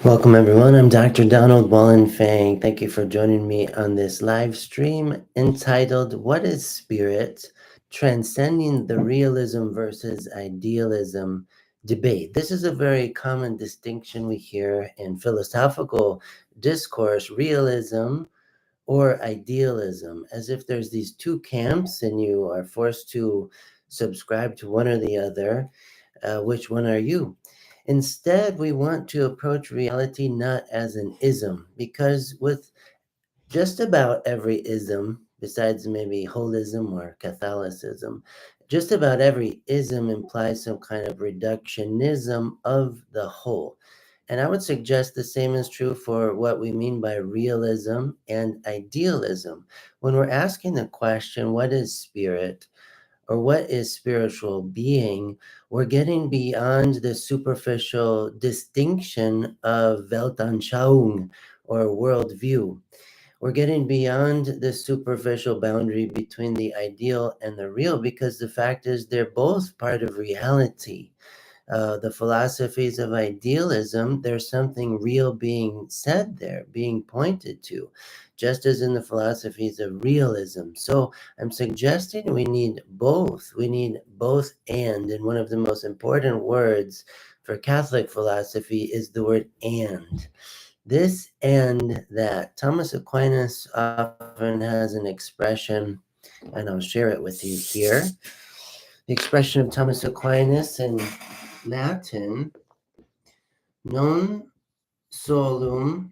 Welcome, everyone. I'm Dr. Donald Wallenfang. Thank you for joining me on this live stream entitled What is Spirit? Transcending the Realism versus Idealism Debate. This is a very common distinction we hear in philosophical discourse, realism or idealism, as if there's these two camps and you are forced to subscribe to one or the other. Which one are you? Instead, we want to approach reality not as an ism, because with just about every ism, besides maybe holism or Catholicism, just about every ism implies some kind of reductionism of the whole. And I would suggest the same is true for what we mean by realism and idealism. When we're asking the question, what is spirit? Or what is spiritual being, we're getting beyond the superficial distinction of Weltanschauung or worldview. We're getting beyond the superficial boundary between the ideal and the real because the fact is they're both part of reality. The philosophies of idealism, there's something real being said there, being pointed to, just as in the philosophies of realism. So I'm suggesting we need both. We need both and one of the most important words for Catholic philosophy is the word and. This and that. Thomas Aquinas often has an expression, and I'll share it with you here. The expression of Thomas Aquinas in Latin, non solum,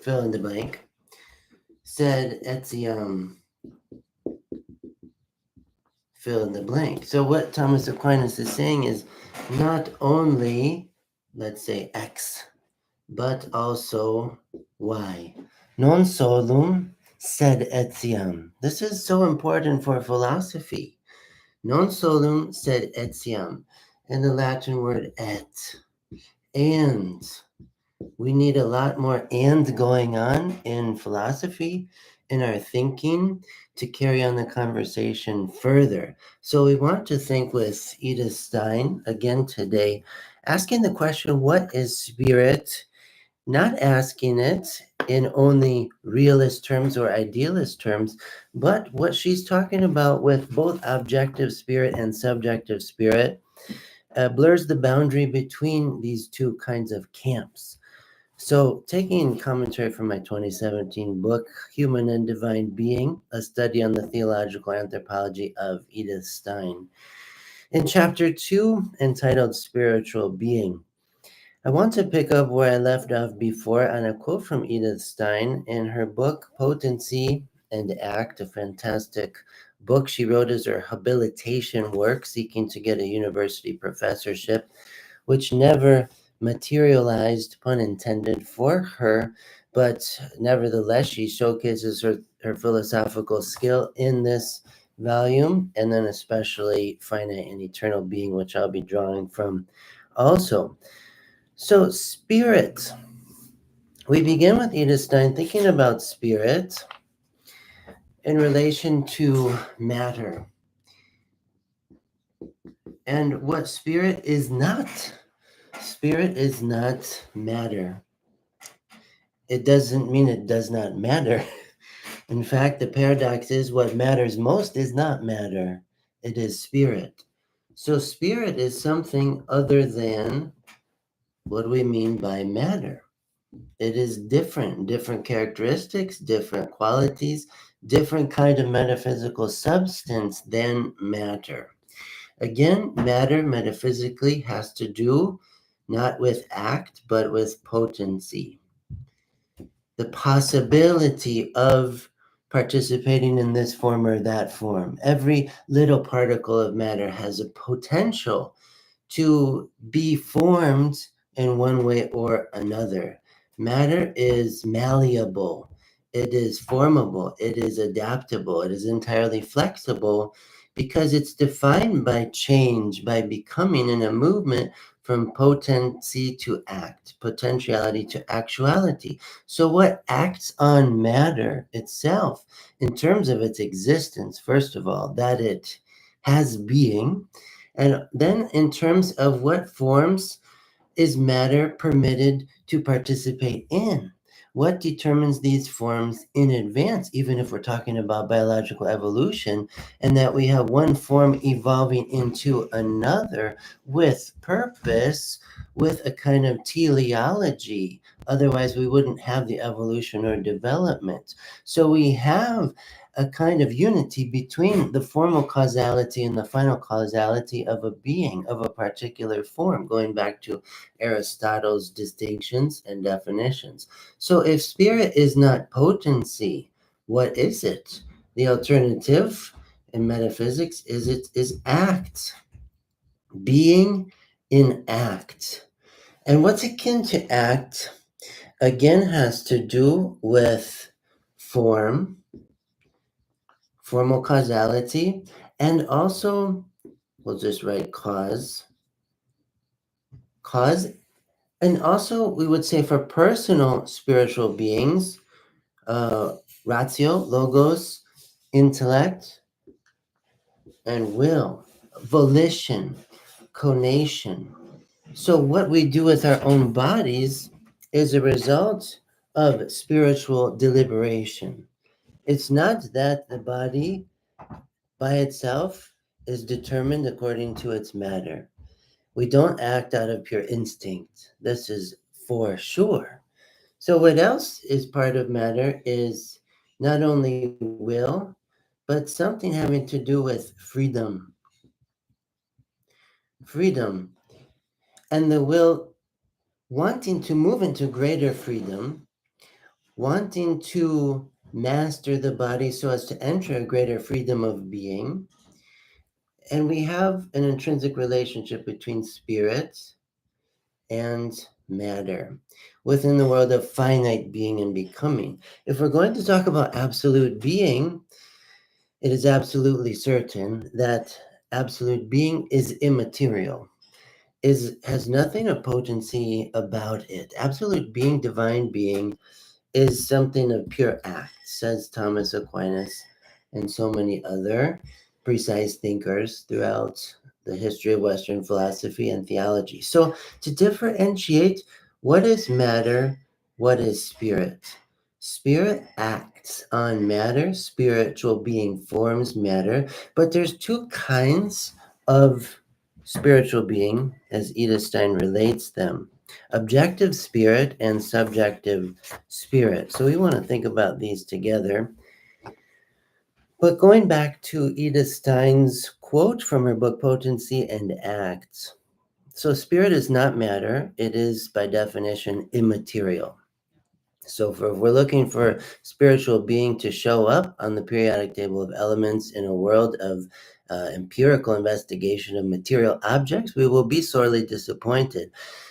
fill in the blank, sed etiam, fill in the blank. So what Thomas Aquinas is saying is not only, let's say, X, but also Y. Non solum, sed etiam. This is so important for philosophy. Non solum, sed etiam. And the Latin word et. And we need a lot more and going on in philosophy, in our thinking, to carry on the conversation further. So we want to think with Edith Stein again today, asking the question, what is spirit? Not asking it in only realist terms or idealist terms, but what she's talking about with both objective spirit and subjective spirit blurs the boundary between these two kinds of camps. So, taking commentary from my 2017 book, Human and Divine Being, a study on the theological anthropology of Edith Stein, in chapter 2, entitled Spiritual Being, I want to pick up where I left off before on a quote from Edith Stein in her book, Potency and Act, a fantastic book she wrote as her habilitation work, seeking to get a university professorship, which never materialized, pun intended, for her. But nevertheless, she showcases her philosophical skill in this volume, and then especially finite and eternal being, which I'll be drawing from also. So, spirit. We begin with Edith Stein thinking about spirit in relation to matter and what spirit is not. Spirit is not matter. It doesn't mean it does not matter. In fact, the paradox is what matters most is not matter, it is spirit. So, spirit is something other than what we mean by matter. It is different characteristics, different qualities, different kind of metaphysical substance than matter. Again, matter metaphysically has to do not with act, but with potency. The possibility of participating in this form or that form. Every little particle of matter has a potential to be formed in one way or another. Matter is malleable, it is formable, it is adaptable, it is entirely flexible because it's defined by change, by becoming in a movement from potency to act, potentiality to actuality. So, what acts on matter itself in terms of its existence, first of all, that it has being, and then in terms of what forms is matter permitted to participate in? What determines these forms in advance, even if we're talking about biological evolution, and that we have one form evolving into another with purpose, with a kind of teleology? Otherwise, we wouldn't have the evolution or development. So we have a kind of unity between the formal causality and the final causality of a being, of a particular form, going back to Aristotle's distinctions and definitions. So if spirit is not potency, what is it? The alternative in metaphysics is act, being in act. And what's akin to act, again, has to do with form, formal causality, and also, we'll just write cause, and also we would say for personal spiritual beings, ratio, logos, intellect, and will, volition, conation. So what we do with our own bodies is a result of spiritual deliberation. It's not that the body by itself is determined according to its matter. We don't act out of pure instinct. This is for sure. So what else is part of matter is not only will, but something having to do with freedom. Freedom. And the will wanting to move into greater freedom, wanting to master the body so as to enter a greater freedom of being. And we have an intrinsic relationship between spirit and matter within the world of finite being and becoming. If we're going to talk about absolute being, it is absolutely certain that absolute being is immaterial, has nothing of potency about it. Absolute being, divine being, is something of pure act, says Thomas Aquinas and so many other precise thinkers throughout the history of Western philosophy and theology. So to differentiate what is matter, what is spirit? Spirit acts on matter, spiritual being forms matter, but there's two kinds of spiritual being as Edith Stein relates them: objective spirit and subjective spirit. So we want to think about these together. But going back to Edith Stein's quote from her book, Potency and Acts. So spirit is not matter. It is, by definition, immaterial. So if we're looking for spiritual being to show up on the periodic table of elements in a world of empirical investigation of material objects, we will be sorely disappointed.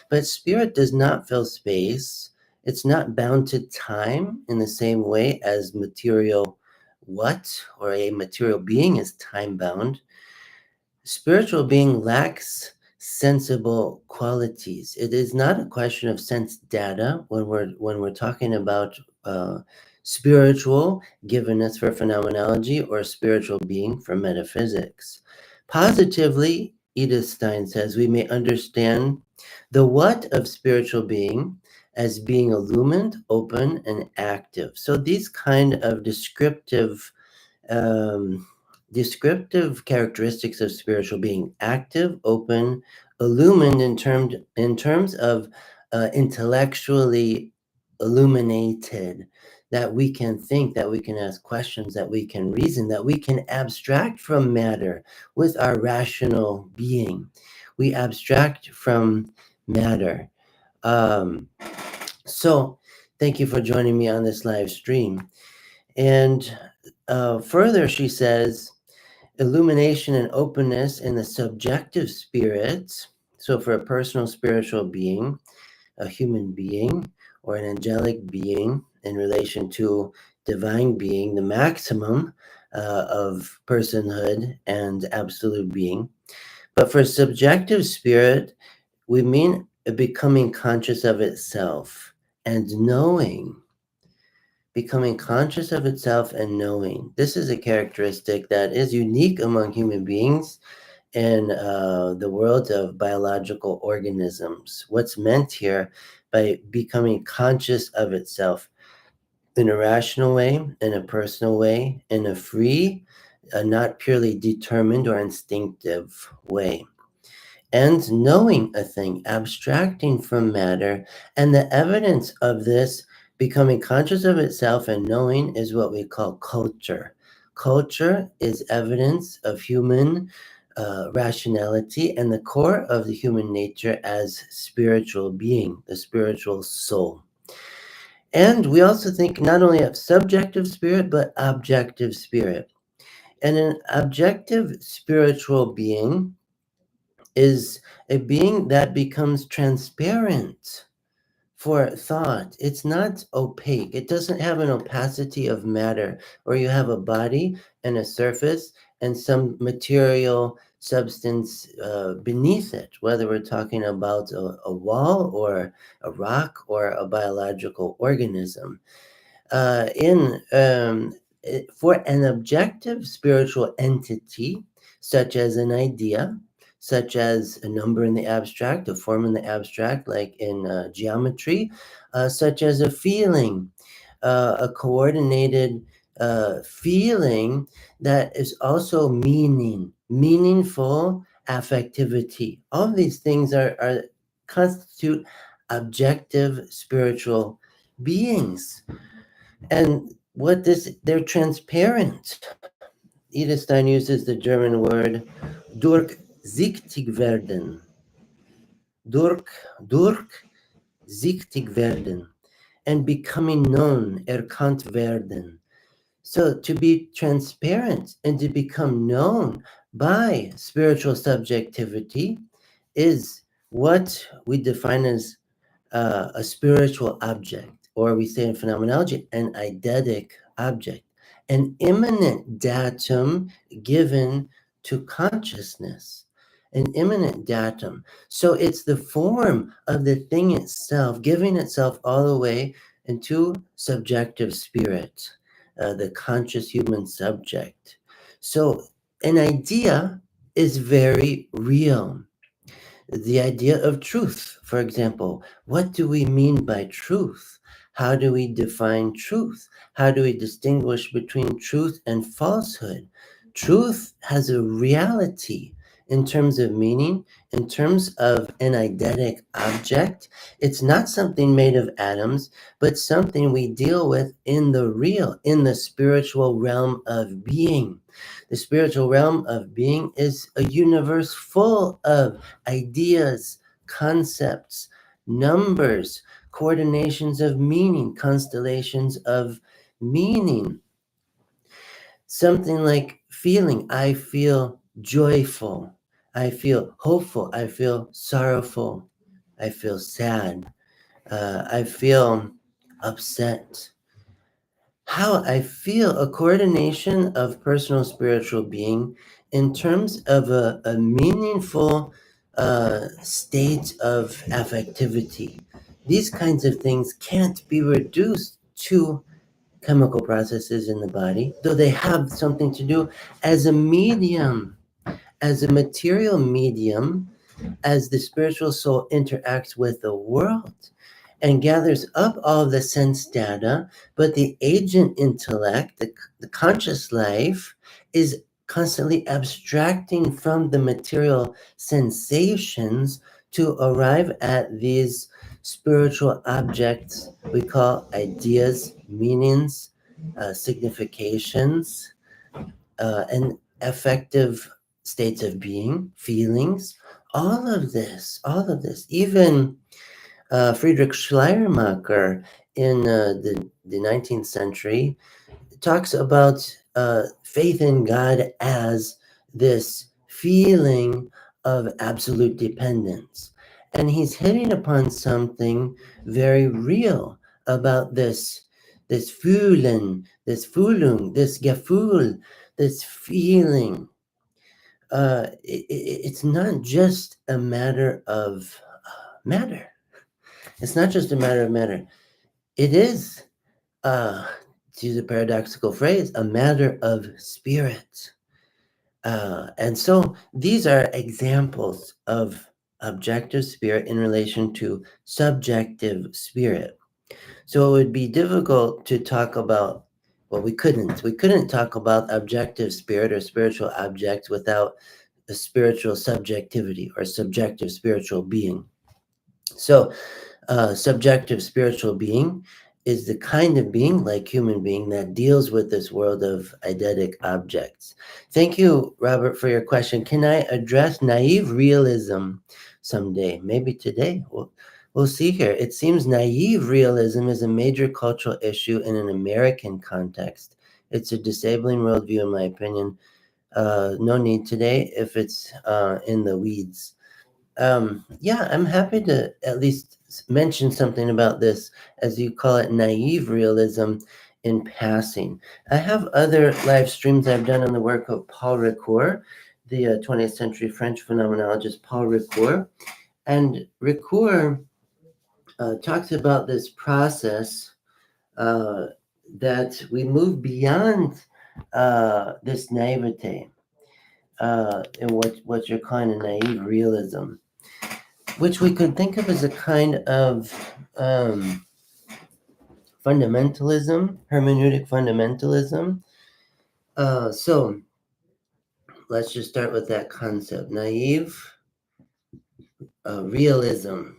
But spirit does not fill space. It's not bound to time in the same way as material or a material being is time bound. Spiritual being lacks sensible qualities. It is not a question of sense data when we're talking about spiritual givenness for phenomenology or spiritual being for metaphysics. Positively, Edith Stein says we may understand the what of spiritual being as being illumined, open, and active. So these kind of um, descriptive characteristics of spiritual being: active, open, illumined in terms of intellectually illuminated, that we can think, that we can ask questions, that we can reason, that we can abstract from matter with our rational being. We abstract from matter. So thank you for joining me on this live stream. And further, she says, illumination and openness in the subjective spirit. So, for a personal spiritual being, a human being, or an angelic being in relation to divine being, the maximum of personhood and absolute being. But for subjective spirit, we mean becoming conscious of itself and knowing. Becoming conscious of itself and knowing. This is a characteristic that is unique among human beings in the world of biological organisms. What's meant here by becoming conscious of itself in a rational way, in a personal way, in a free, not purely determined or instinctive way. And knowing a thing, abstracting from matter, and the evidence of this becoming conscious of itself and knowing is what we call culture. Culture is evidence of human rationality and the core of the human nature as spiritual being, the spiritual soul. And we also think not only of subjective spirit, but objective spirit. And an objective spiritual being is a being that becomes transparent for thought. It's not opaque. It doesn't have an opacity of matter where you have a body and a surface and some material substance beneath it, whether we're talking about a wall or a rock or a biological organism. For an objective spiritual entity, such as an idea, such as a number in the abstract, a form in the abstract, like in geometry, such as a feeling, a coordinated feeling that is also meaningful affectivity. All of these things are constitute objective spiritual beings. And they're transparent. Edith Stein uses the German word durchsichtig werden. Durchsichtig werden. And becoming known, erkannt werden. So to be transparent and to become known by spiritual subjectivity is what we define as a spiritual object, or we say in phenomenology, an eidetic object, an immanent datum given to consciousness, an immanent datum. So it's the form of the thing itself, giving itself all the way into subjective spirit, the conscious human subject. So an idea is very real. The idea of truth, for example. What do we mean by truth? How do we define truth? How do we distinguish between truth and falsehood? Truth has a reality in terms of meaning, in terms of an eidetic object. It's not something made of atoms, but something we deal with in the real, in the spiritual realm of being. The spiritual realm of being is a universe full of ideas, concepts, numbers, coordinations of meaning, constellations of meaning. Something like feeling. I feel joyful. I feel hopeful. I feel sorrowful. I feel sad. I feel upset. How I feel, a coordination of personal spiritual being in terms of a meaningful state of affectivity. These kinds of things can't be reduced to chemical processes in the body, though they have something to do as a medium, as a material medium, as the spiritual soul interacts with the world and gathers up all the sense data, but the agent intellect, the conscious life, is constantly abstracting from the material sensations to arrive at these spiritual objects we call ideas, meanings, significations, and affective states of being, feelings. All of this, even Friedrich Schleiermacher in the 19th century talks about faith in God as this feeling of absolute dependence. And he's hitting upon something very real about this Fühlen, this Fühlung, this Gefühl, this feeling. It's not just a matter of matter. It's not just a matter of matter. It is, to use a paradoxical phrase, a matter of spirit. And so these are examples of objective spirit in relation to subjective spirit. So it would be difficult to talk about, well, we couldn't talk about objective spirit or spiritual objects without a spiritual subjectivity or subjective spiritual being. So subjective spiritual being is the kind of being, like human being, that deals with this world of eidetic objects. Thank you, Robert, for your question. Can I address naive realism someday? Maybe today. We'll see here. It seems naive realism is a major cultural issue in an American context. It's a disabling worldview, in my opinion. No need today if it's in the weeds. Yeah, I'm happy to at least mention something about this, as you call it, naive realism in passing. I have other live streams I've done on the work of Paul Ricoeur, the 20th century French phenomenologist Paul Ricoeur. And Ricoeur talks about this process uh, that we move beyond this naivete in what you're calling a naive realism, which we could think of as a kind of fundamentalism, hermeneutic fundamentalism. So let's just start with that concept, naive realism.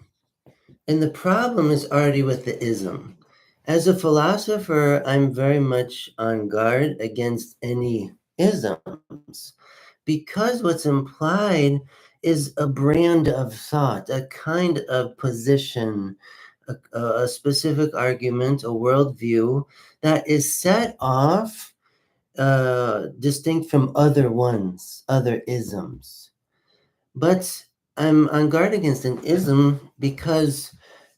And the problem is already with the ism. As a philosopher, I'm very much on guard against any isms, because what's implied is a brand of thought, a kind of position, a specific argument, a worldview that is set off, distinct from other ones, other isms. But I'm on guard against an ism because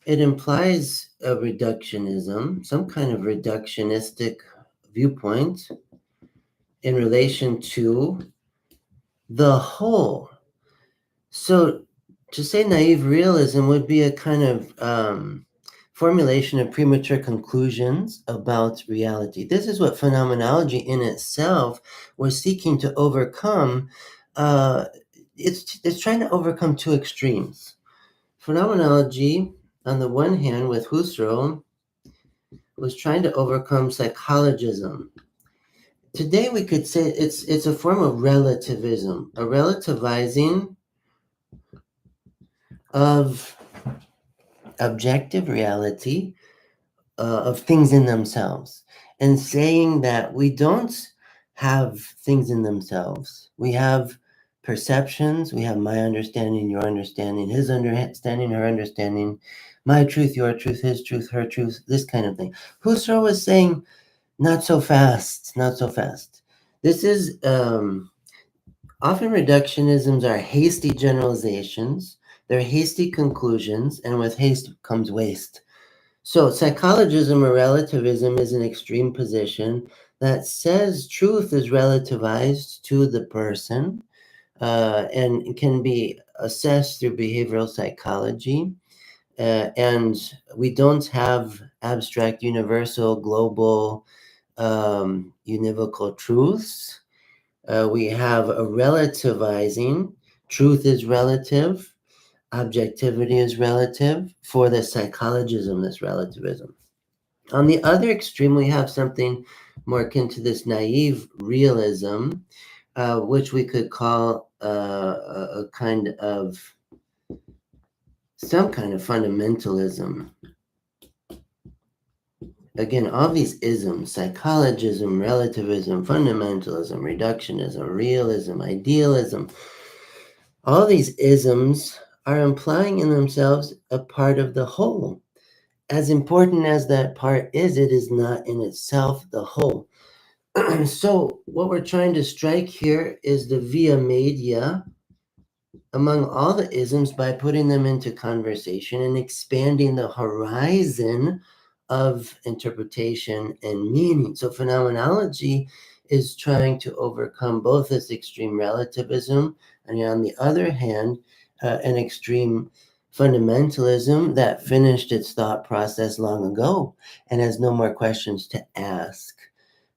it implies a reductionism, some kind of reductionistic viewpoint in relation to the whole. So to say naive realism would be a kind of formulation of premature conclusions about reality. This is what phenomenology in itself was seeking to overcome. It's trying to overcome two extremes. Phenomenology, on the one hand, with Husserl, was trying to overcome psychologism. Today, we could say it's a form of relativism, a relativizing of objective reality, of things in themselves, and saying that we don't have things in themselves. We have perceptions, we have my understanding, your understanding, his understanding, her understanding, my truth, your truth, his truth, her truth, this kind of thing. Husserl was saying, not so fast, not so fast. This is often reductionisms are hasty generalizations, they're hasty conclusions, and with haste comes waste. So psychologism or relativism is an extreme position that says truth is relativized to the person and can be assessed through behavioral psychology. And we don't have abstract, universal, global, univocal truths. We have a relativizing. Truth is relative. Objectivity is relative for the psychologism, this relativism. On the other extreme, we have something more akin to this naive realism, which we could call a kind of some kind of fundamentalism. Again, all these isms, psychologism, relativism, fundamentalism, reductionism, realism, idealism, all these isms are implying in themselves a part of the whole. As important as that part is, it is not in itself the whole. So what we're trying to strike here is the via media among all the isms by putting them into conversation and expanding the horizon of interpretation and meaning. So phenomenology is trying to overcome both this extreme relativism and, on the other hand, an extreme fundamentalism that finished its thought process long ago and has no more questions to ask.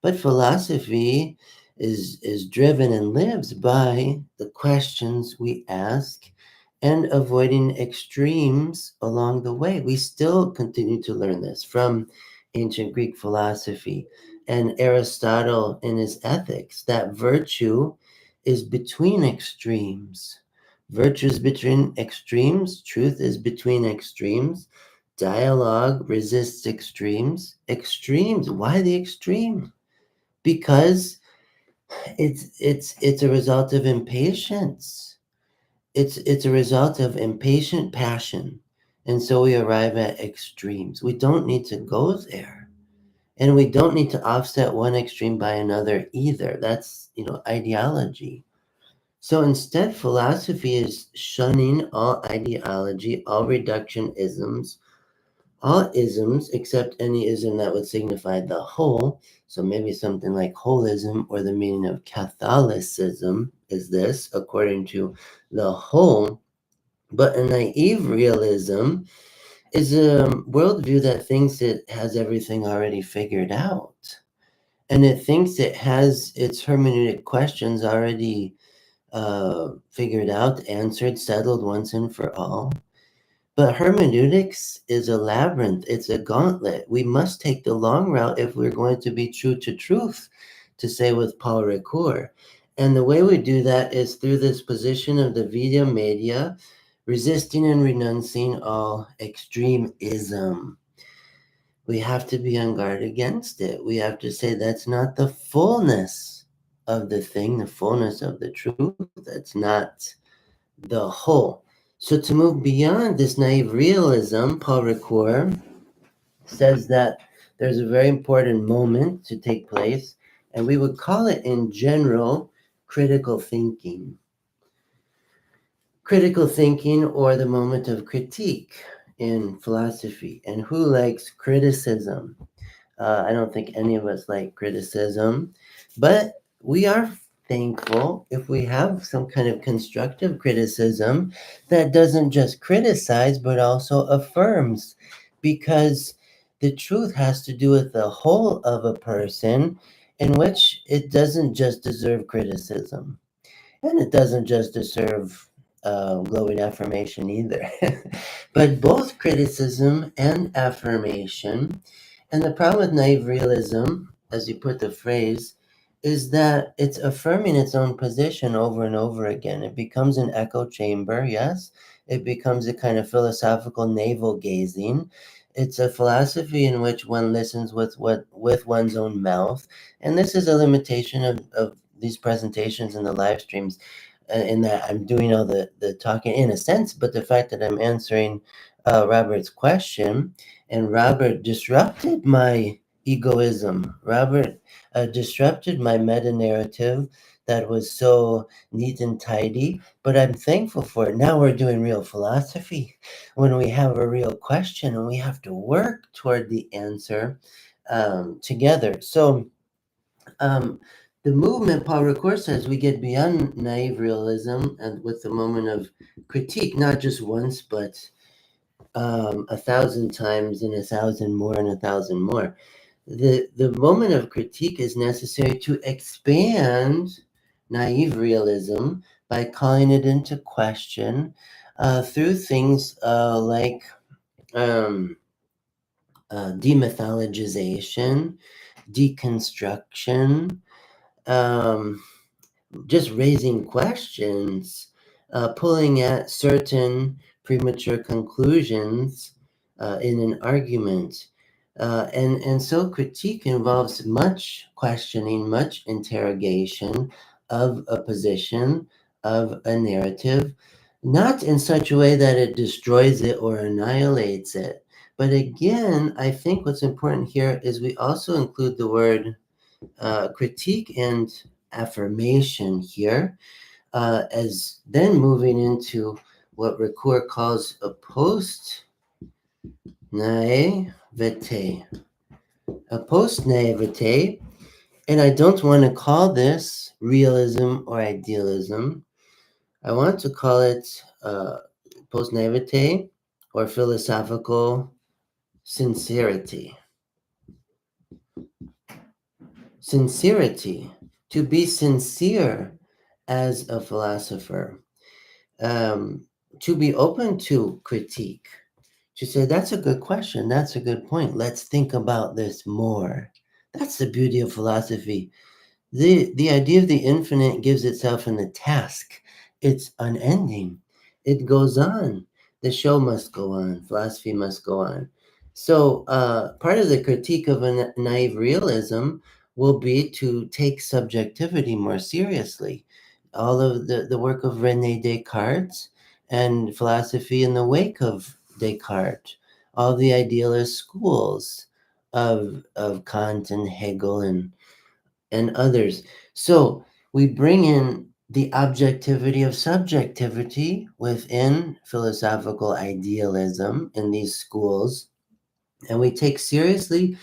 But philosophy is driven and lives by the questions we ask and avoiding extremes along the way. We still continue to learn this from ancient Greek philosophy and Aristotle in his ethics, that virtue is between extremes. Virtue is between extremes, truth is between extremes, dialogue resists extremes. Extremes, why the extreme? Because it's a result of impatience. It's a result of impatient passion. And so we arrive at extremes. We don't need to go there. And we don't need to offset one extreme by another either. That's, ideology. So instead, philosophy is shunning all ideology, all reductionisms, all isms except any ism that would signify the whole. So maybe something like holism, or the meaning of Catholicism is this, according to the whole. But a naive realism is a worldview that thinks it has everything already figured out. And it thinks it has its hermeneutic questions already figured out, answered, settled once and for all. But hermeneutics is a labyrinth, it's a gauntlet. We must take the long route if we're going to be true to truth, to say with Paul Ricoeur. And the way we do that is through this position of the via media, resisting and renouncing all extremism. We have to be on guard against it. We have to say that's not the fullness of the thing, the fullness of the truth. That's not the whole. So to move beyond this naive realism, Paul Ricoeur says that there's a very important moment to take place, and we would call it in general critical thinking. Critical thinking, or the moment of critique in philosophy. And who likes criticism? I don't think any of us like criticism, but we are thankful if we have some kind of constructive criticism that doesn't just criticize but also affirms, because the truth has to do with the whole of a person, in which it doesn't just deserve criticism, and it doesn't just deserve glowing affirmation either, but both criticism and affirmation. And the problem with naive realism, as you put the phrase, is that it's affirming its own position over and over again. It becomes an echo chamber, yes. It becomes a kind of philosophical navel gazing. It's a philosophy in which one listens with one's own mouth. And this is a limitation of these presentations and the live streams, in that I'm doing all the talking in a sense, but the fact that I'm answering Robert's question, and Robert disrupted my egoism. Robert disrupted my meta narrative that was so neat and tidy, but I'm thankful for it. Now we're doing real philosophy when we have a real question and we have to work toward the answer together. So, the movement, Paul Ricoeur says, we get beyond naive realism and with the moment of critique, not just once, but 1,000 times and 1,000 more and 1,000 more. The moment of critique is necessary to expand naive realism by calling it into question through things like demythologization, deconstruction, just raising questions, pulling at certain premature conclusions in an argument. And so critique involves much questioning, much interrogation of a position, of a narrative, not in such a way that it destroys it or annihilates it. But again, I think what's important here is we also include the word critique and affirmation here, as then moving into what Ricoeur calls a post-naivete. A post-naivete, and I don't want to call this realism or idealism. I want to call it post-naivete or philosophical sincerity. Sincerity. to be sincere as a philosopher, um, to be open to critique, to say, that's a good question, that's a good point, let's think about this more. That's the beauty of philosophy. The idea of the infinite gives itself in the task. It's unending. It goes on. The show must go on. Philosophy must go on. So part of the critique of a naive realism will be to take subjectivity more seriously. All of the work of René Descartes and philosophy in the wake of Descartes, all the idealist schools of Kant and Hegel and others. So we bring in the objectivity of subjectivity within philosophical idealism in these schools, and we take seriously,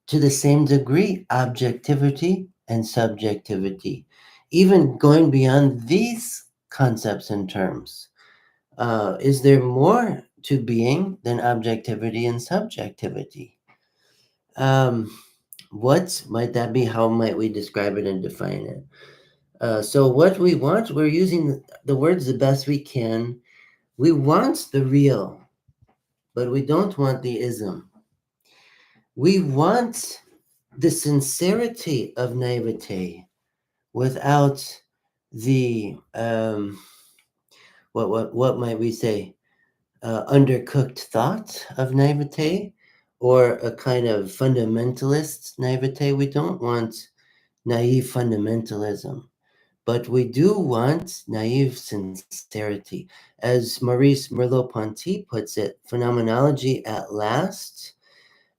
to the same degree, objectivity and subjectivity, even going beyond these concepts and terms. Is there more to being than objectivity and subjectivity? Um, what might that be? How might we describe it and define it? So what we want, we're using the words the best we can. We want the real, but we don't want the ism. We want the sincerity of naivete without the what might we say, undercooked thought of naivete, or a kind of fundamentalist naivete. We don't want naive fundamentalism. But we do want naive sincerity. As Maurice Merleau-Ponty puts it, phenomenology at last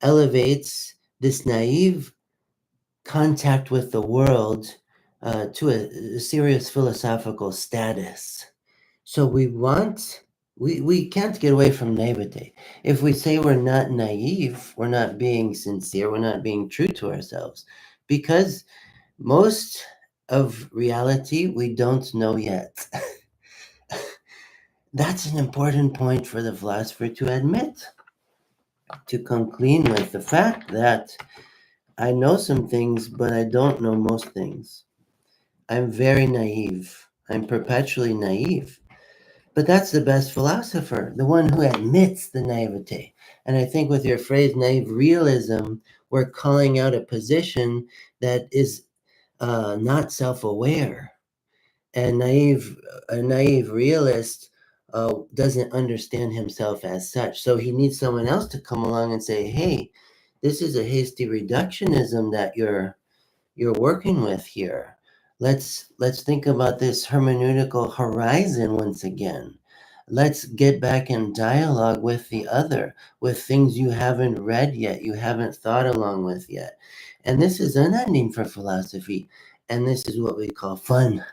elevates this naive contact with the world to a serious philosophical status. So we can't get away from naivete. If we say we're not naive, we're not being sincere, we're not being true to ourselves, because most of reality we don't know yet. That's an important point for the philosopher to admit, to come clean with the fact that I know some things, but I don't know most things. I'm very naive. I'm perpetually naive. But that's the best philosopher, the one who admits the naivete. And I think with your phrase naive realism, we're calling out a position that is not self-aware. And a naive realist doesn't understand himself as such. So he needs someone else to come along and say, "Hey, this is a hasty reductionism that you're working with here. Let's think about this hermeneutical horizon once again. Let's get back in dialogue with the other, with things you haven't read yet, you haven't thought along with yet." And this is unending for philosophy, and this is what we call fun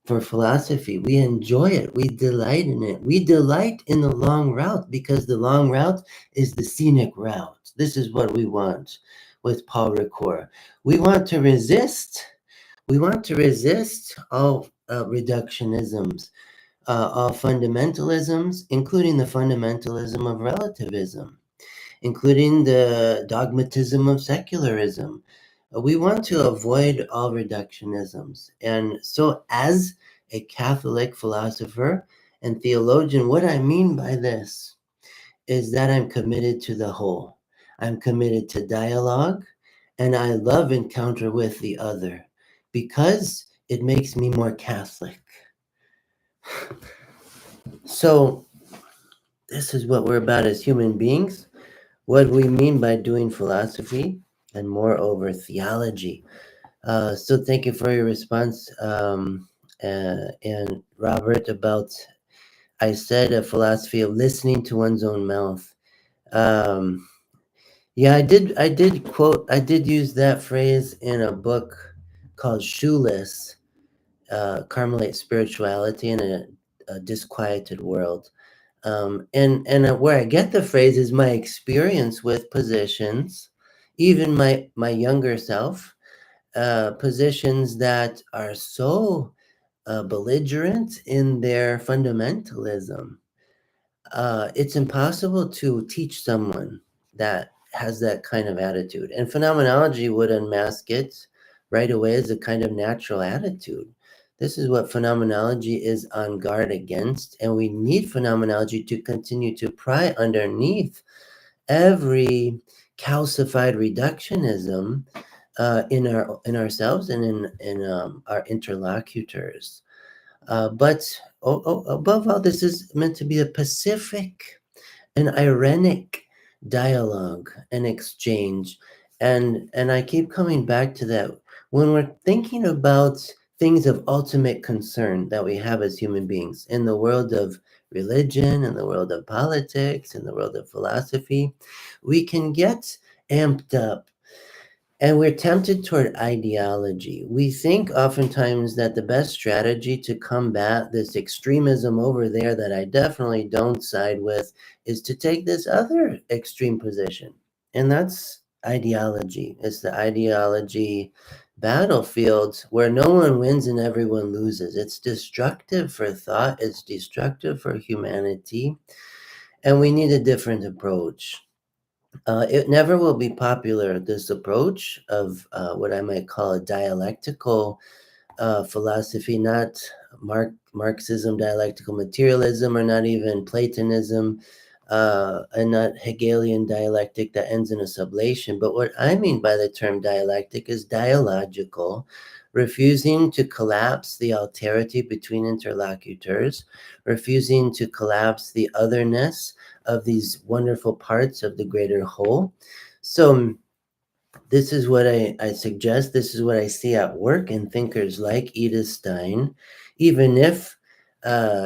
for philosophy. We enjoy it. We delight in it. We delight in the long route because the long route is the scenic route. This is what we want with Paul Ricoeur. We want to resist. We want to resist all reductionisms, all fundamentalisms, including the fundamentalism of relativism, including the dogmatism of secularism. We want to avoid all reductionisms. And so, as a Catholic philosopher and theologian, what I mean by this is that I'm committed to the whole. I'm committed to dialogue, and I love encounter with the other because it makes me more Catholic. So, this is what we're about as human beings, what we mean by doing philosophy, and moreover, theology. So thank you for your response. And Robert, about, I said, a philosophy of listening to one's own mouth. Yeah, I did use that phrase in a book called Shoeless, Carmelite Spirituality in a Disquieted World. And where I get the phrase is my experience with positions, even my younger self, positions that are so belligerent in their fundamentalism. It's impossible to teach someone that has that kind of attitude. And phenomenology would unmask it right away as a kind of natural attitude. This is what phenomenology is on guard against, and we need phenomenology to continue to pry underneath every calcified reductionism in ourselves and in our interlocutors. But above all, this is meant to be a pacific an ironic dialogue and exchange. And I keep coming back to that. When we're thinking about things of ultimate concern that we have as human beings in the world of religion, in the world of politics, in the world of philosophy, we can get amped up and we're tempted toward ideology. We think oftentimes that the best strategy to combat this extremism over there that I definitely don't side with is to take this other extreme position. And that's ideology. It's the ideology battlefield where no one wins and everyone loses. It's destructive for thought, it's destructive for humanity, and we need a different approach. It never will be popular, this approach of what I might call a dialectical philosophy, not Marxism, dialectical materialism, or not even Platonism, and not Hegelian dialectic that ends in a sublation. But what I mean by the term dialectic is dialogical, refusing to collapse the alterity between interlocutors, refusing to collapse the otherness of these wonderful parts of the greater whole. So this is what I suggest. This is what I see at work in thinkers like Edith Stein, even if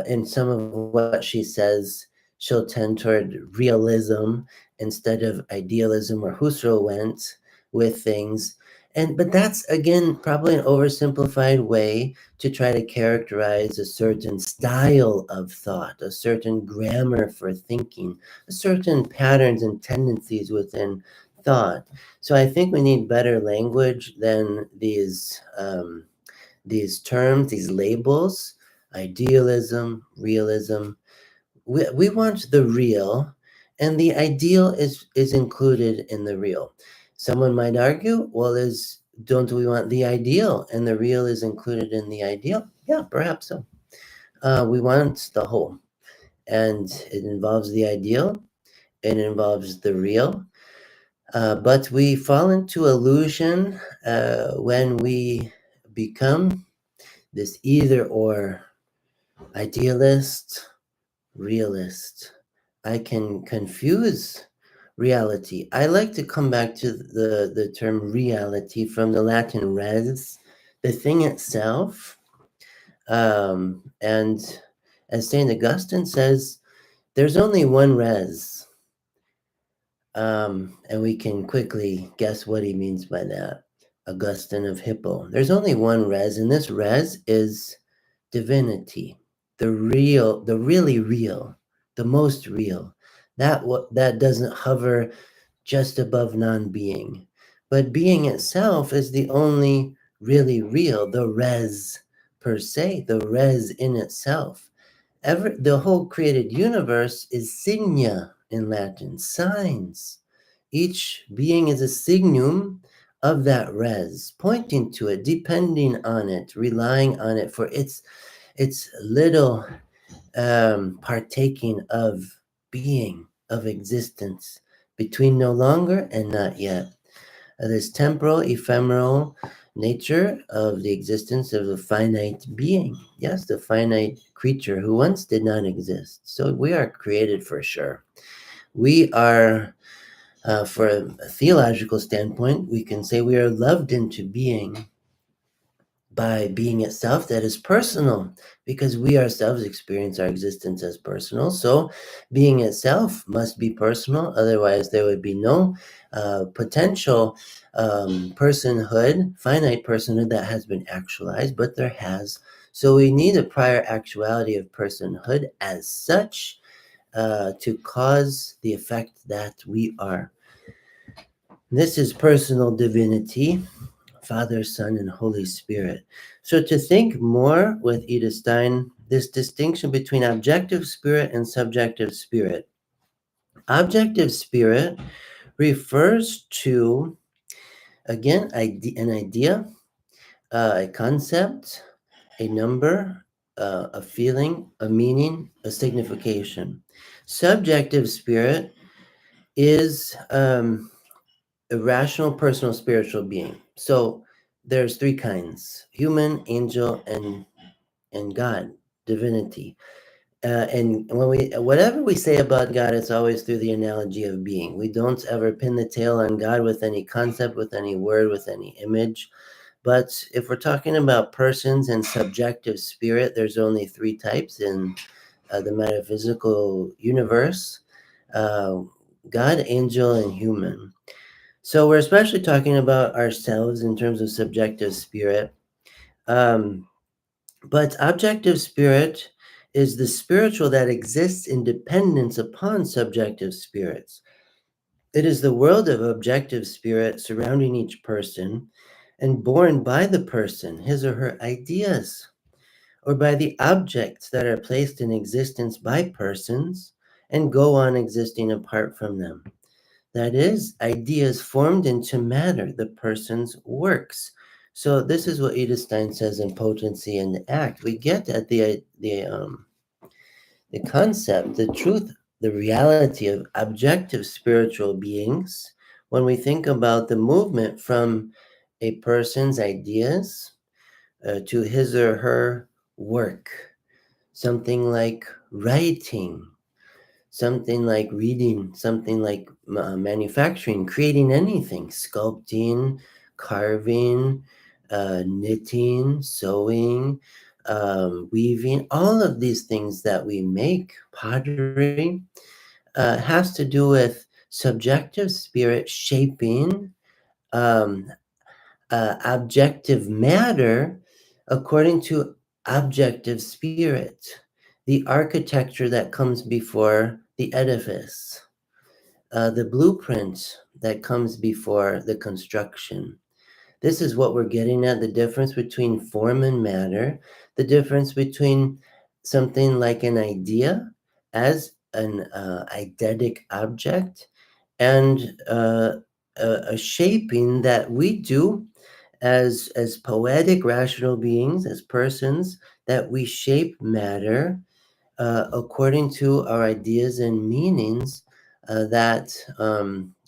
in some of what she says, she'll tend toward realism instead of idealism, or Husserl went with things. But that's again probably an oversimplified way to try to characterize a certain style of thought, a certain grammar for thinking, a certain patterns and tendencies within thought. So I think we need better language than these terms, these labels, idealism, realism. We want the real, and the ideal is included in the real. Someone might argue, well, is don't we want the ideal and the real is included in the ideal? Yeah, perhaps so. We want the whole, and it involves the ideal, it involves the real, but we fall into illusion when we become this either or idealist, realist. I can confuse reality. I like to come back to the term reality from the Latin res, the thing itself. And as St. Augustine says, there's only one res. And we can quickly guess what he means by that. Augustine of Hippo. There's only one res, and this res is divinity, the real, the really real, the most real. That doesn't hover just above non-being, but being itself is the only really real, the res per se, the res in itself. The whole created universe is signa in Latin, signs. Each being is a signum of that res, pointing to it, depending on it, relying on it for its little partaking of being, of existence, between no longer and not yet. This temporal, ephemeral nature of the existence of a finite being. Yes, the finite creature who once did not exist. So we are created for sure. We are, for a theological standpoint, we can say we are loved into being by being itself that is personal, because we ourselves experience our existence as personal. So being itself must be personal, otherwise there would be no potential personhood, finite personhood that has been actualized, but there has. So we need a prior actuality of personhood as such to cause the effect that we are. This is personal divinity, Father, Son, and Holy Spirit. So to think more with Edith Stein, this distinction between objective spirit and subjective spirit. Objective spirit refers to, again, an idea a concept, a number, a feeling, a meaning, a signification. Subjective spirit is a rational, personal, spiritual being. So there's three kinds: human, angel, and God, divinity. And when whatever we say about God, it's always through the analogy of being. We don't ever pin the tail on God with any concept, with any word, with any image. But if we're talking about persons and subjective spirit, there's only three types in the metaphysical universe: uh, God, angel, and human. So we're especially talking about ourselves in terms of subjective spirit. Um, but objective spirit is the spiritual that exists in dependence upon subjective spirits. It is the world of objective spirit surrounding each person and born by the person, his or her ideas, or by the objects that are placed in existence by persons and go on existing apart from them. That is, ideas formed into matter, the person's works. So this is what Edith Stein says in Potency and the Act. We get at the concept, the truth, the reality of objective spiritual beings when we think about the movement from a person's ideas to his or her work. Something like writing, something like reading, something like manufacturing, creating anything, sculpting, carving, knitting, sewing, weaving, all of these things that we make, pottery, has to do with subjective spirit shaping um, objective matter according to objective spirit, the architecture that comes before the edifice, the blueprint that comes before the construction. This is what we're getting at: the difference between form and matter, the difference between something like an idea as an eidetic object and a shaping that we do as poetic rational beings, as persons, that we shape matter according to our ideas and meanings that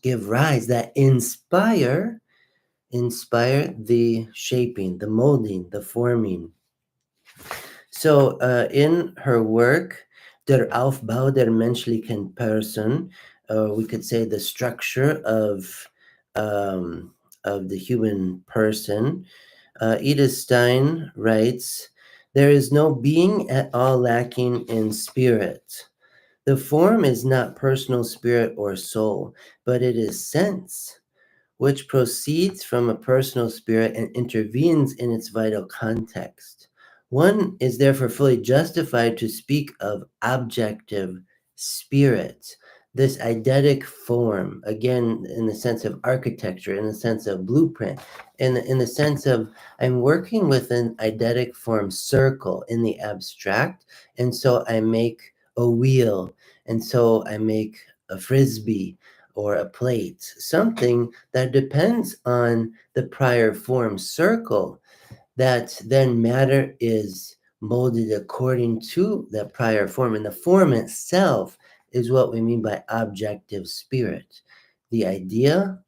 give rise, that inspire the shaping, the molding, the forming. So in her work, Der Aufbau der menschlichen Person, we could say the structure of the human person, Edith Stein writes, "There is no being at all lacking in spirit. The form is not personal spirit or soul, but it is sense, which proceeds from a personal spirit and intervenes in its vital context. One is therefore fully justified to speak of objective spirit, this eidetic form, again, in the sense of architecture, in the sense of blueprint, in the sense of I'm working with an eidetic form circle in the abstract, and so I make a wheel, and so I make a frisbee or a plate, something that depends on the prior form circle, that then matter is molded according to that prior form. And the form itself is what we mean by objective spirit. The idea,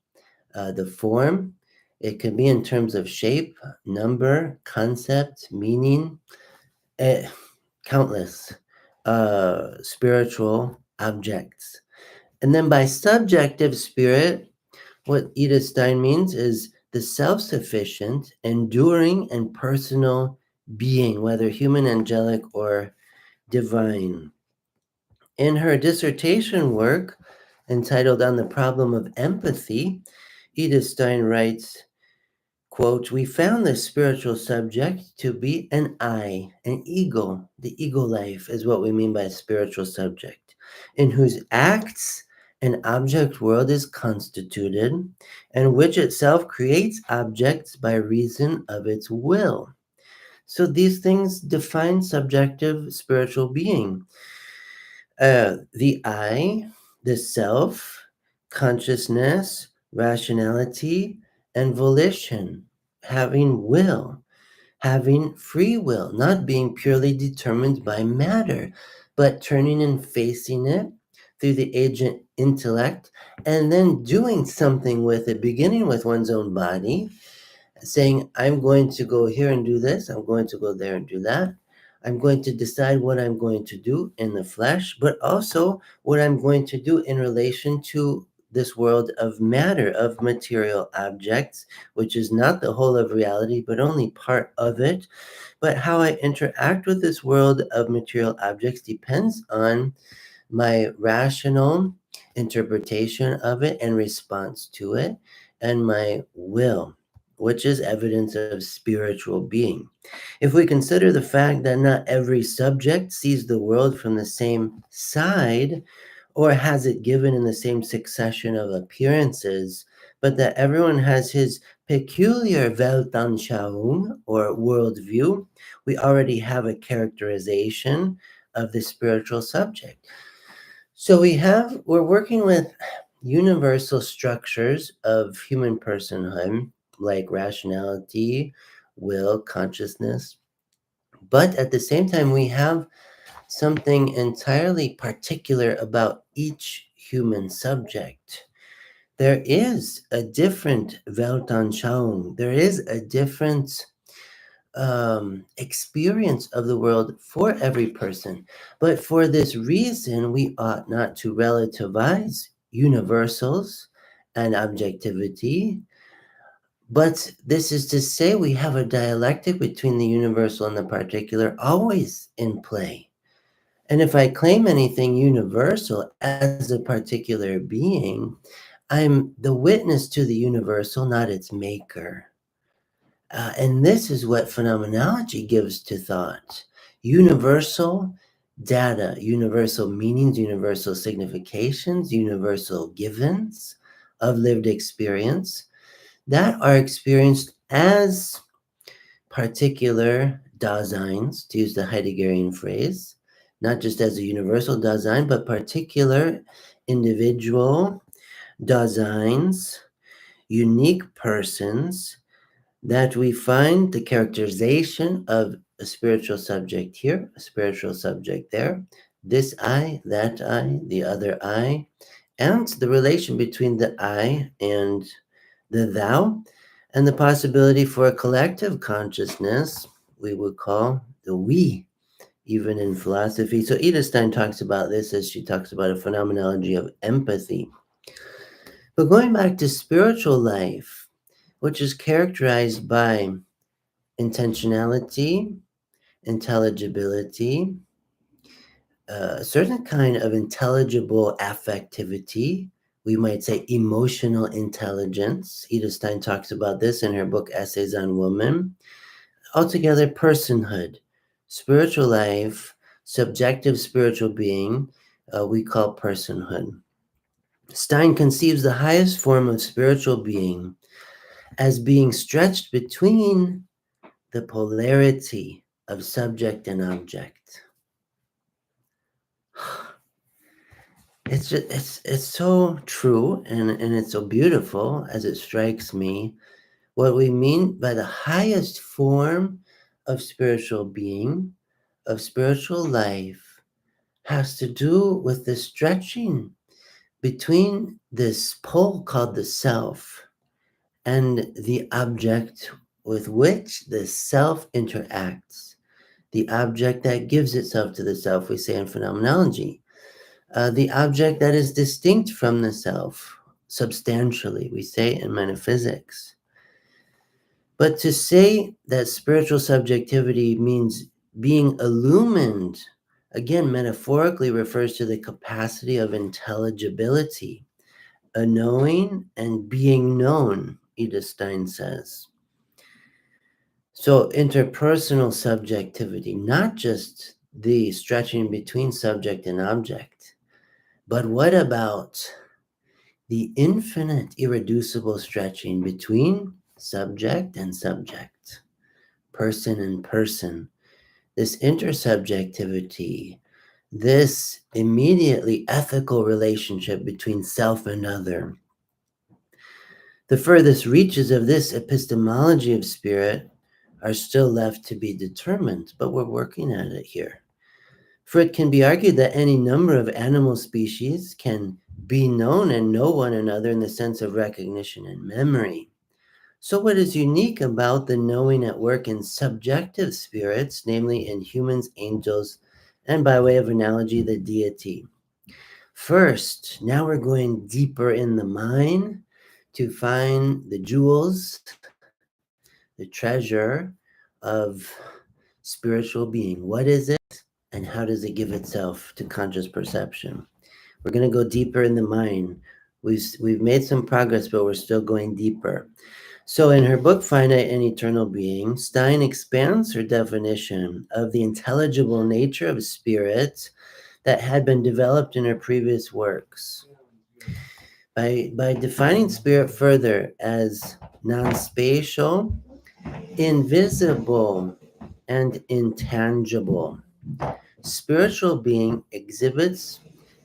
the form, it can be in terms of shape, number, concept, meaning, eh, countless spiritual objects. And then by subjective spirit, what Edith Stein means is the self-sufficient, enduring, and personal being, whether human, angelic, or divine. In her dissertation work entitled On the Problem of Empathy, Edith Stein writes, quote, "We found the spiritual subject to be an I, an ego. The ego life is what we mean by a spiritual subject, in whose acts an object world is constituted, and which itself creates objects by reason of its will." So these things define subjective spiritual being. The I, the self, consciousness, rationality, and volition, having will. having free will, not being purely determined by matter, but turning and facing it through the agent intellect, and then doing something with it, beginning with one's own body, saying, I'm going to go here and do this, I'm going to go there and do that. I'm going to decide what I'm going to do in the flesh, but also what I'm going to do in relation to this world of matter, of material objects, which is not the whole of reality, but only part of it. But how I interact with this world of material objects depends on my rational interpretation of it and response to it, and my will, which is evidence of spiritual being. If we consider the fact that not every subject sees the world from the same side or has it given in the same succession of appearances, but that everyone has his peculiar Weltanschauung or worldview, we already have a characterization of the spiritual subject. So we're working with universal structures of human personhood, like rationality, will, consciousness. But at the same time, we have something entirely particular about each human subject. There is a different Weltanschauung. There is a different experience of the world for every person. But for this reason, we ought not to relativize universals and objectivity. But this is to say, we have a dialectic between the universal and the particular always in play. And if I claim anything universal as a particular being, I'm the witness to the universal, not its maker. And this is what phenomenology gives to thought. Universal data, universal meanings, universal significations, universal givens of lived experience that are experienced as particular Daseins, to use the Heideggerian phrase, not just as a universal Dasein, but particular individual Daseins, unique persons, that we find the characterization of a spiritual subject here, a spiritual subject there, this I, that I, the other I, and the relation between the I and the thou, and the possibility for a collective consciousness we would call the we, even in philosophy. So Edith Stein talks about this as she talks about a phenomenology of empathy. But going back to spiritual life, which is characterized by intentionality, intelligibility, a certain kind of intelligible affectivity, we might say emotional intelligence. Edith Stein talks about this in her book Essays on Woman. Altogether, personhood, spiritual life, subjective spiritual being, we call personhood. Stein conceives the highest form of spiritual being as being stretched between the polarity of subject and object. It's so true, and it's so beautiful as it strikes me. What we mean by the highest form of spiritual being, of spiritual life, has to do with the stretching between this pole called the self and the object with which the self interacts, the object that gives itself to the self, we say in phenomenology, the object that is distinct from the self, substantially, we say in metaphysics. But to say that spiritual subjectivity means being illumined, again, metaphorically refers to the capacity of intelligibility, a knowing and being known, Edith Stein says. So interpersonal subjectivity, not just the stretching between subject and object, but what about the infinite irreducible stretching between subject and subject, person and person, this intersubjectivity, this immediately ethical relationship between self and other. The furthest reaches of this epistemology of spirit are still left to be determined, but we're working at it here. For it can be argued that any number of animal species can be known and know one another in the sense of recognition and memory. So, what is unique about the knowing at work in subjective spirits, namely in humans, angels, and by way of analogy, the deity? First, now we're going deeper in the mind to find the jewels, the treasure of spiritual being. What is it, and how does it give itself to conscious perception? We're going to go deeper in the mind. We've made some progress, but we're still going deeper. So, in her book, Finite and Eternal Being, Stein expands her definition of the intelligible nature of spirit that had been developed in her previous works. By defining spirit further as non spatial, invisible, and intangible, spiritual being exhibits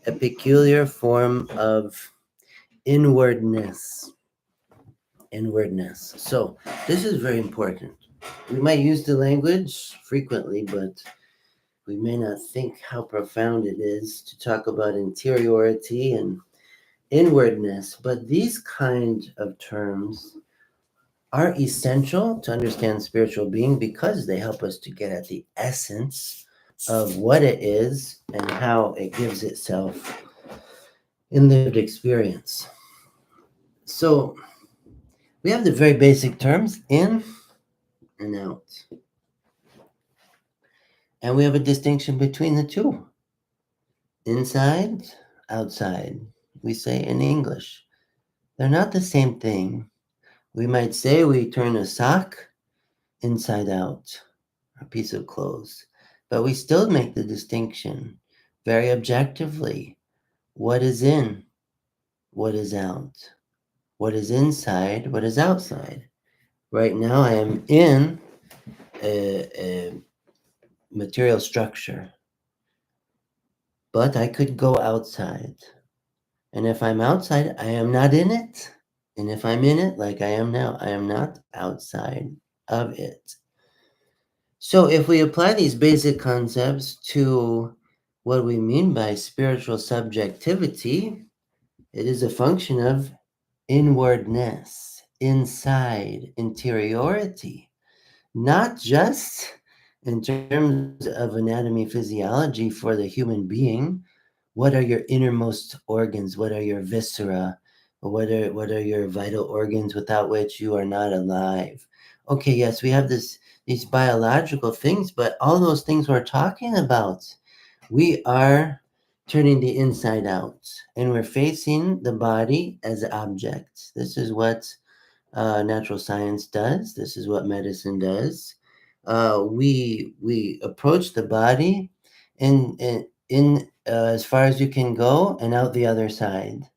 a peculiar form of inwardness. Inwardness. So, this is very important. We might use the language frequently, but we may not think how profound it is to talk about interiority and inwardness. But these kind of terms are essential to understand spiritual being because they help us to get at the essence of what it is and how it gives itself in lived experience. So we have the very basic terms in and out. And we have a distinction between the two. Inside, outside. We say in English. They're not the same thing. We might say we turn a sock inside out, a piece of clothes, but we still make the distinction very objectively. What is in? What is out? What is inside? What is outside? Right now, I am in a material structure, but I could go outside. And if I'm outside, I am not in it. And if I'm in it, like I am now, I am not outside of it. So if we apply these basic concepts to what we mean by spiritual subjectivity, it is a function of inwardness, inside, interiority, not just in terms of anatomy, physiology for the human being. What are your innermost organs? What are your viscera? What are your vital organs without which you are not alive? Okay, yes, we have these biological things, but all those things we're talking about, we are turning the inside out, and we're facing the body as objects. This is what natural science does. This is what medicine does. We approach the body in as far as you can go and out the other side,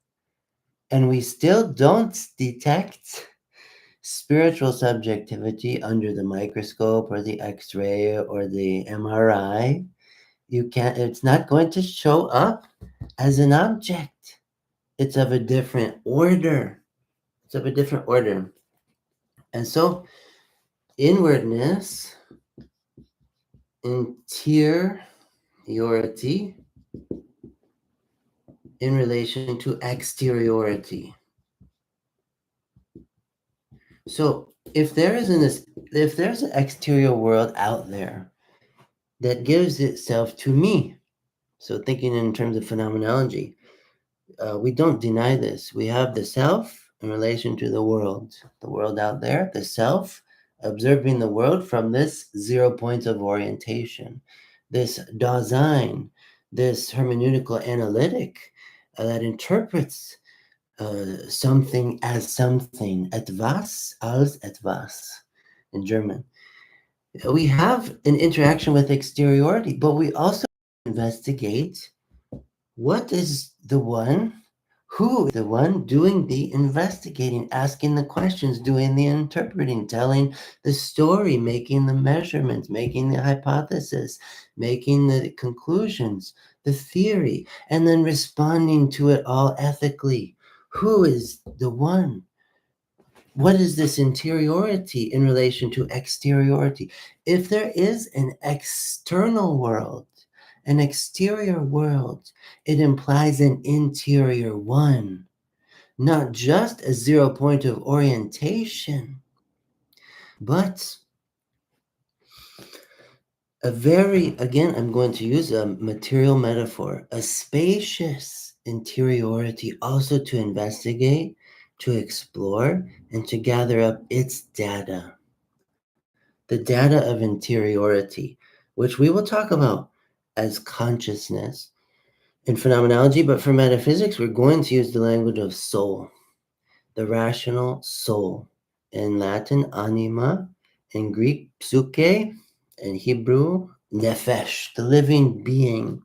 and we still don't detect spiritual subjectivity under the microscope or the X-ray or the MRI. You can't. It's not going to show up as an object. It's of a different order. It's of a different order, and so inwardness, interiority in relation to exteriority. So if there's an exterior world out there that gives itself to me, so thinking in terms of phenomenology, we don't deny this. We have the self in relation to the world out there, the self observing the world from this 0 point of orientation, this Dasein, this hermeneutical analytic that interprets something as something, etwas als etwas in German. We have an interaction with exteriority, but we also investigate what is the one, who is the one doing the investigating, asking the questions, doing the interpreting, telling the story, making the measurements, making the hypothesis, making the conclusions, the theory, and then responding to it all ethically. Who is the one? what is this interiority in relation to exteriority? If there is an external world, an exterior world, it implies an interior one, not just a 0 point of orientation, but a very, again, I'm going to use a material metaphor, a spacious interiority, also to investigate, to explore, and to gather up its data. The data of interiority, which we will talk about as consciousness in phenomenology, but for metaphysics, we're going to use the language of soul, the rational soul. In Latin, anima, in Greek, psyche, in Hebrew, nephesh, the living being.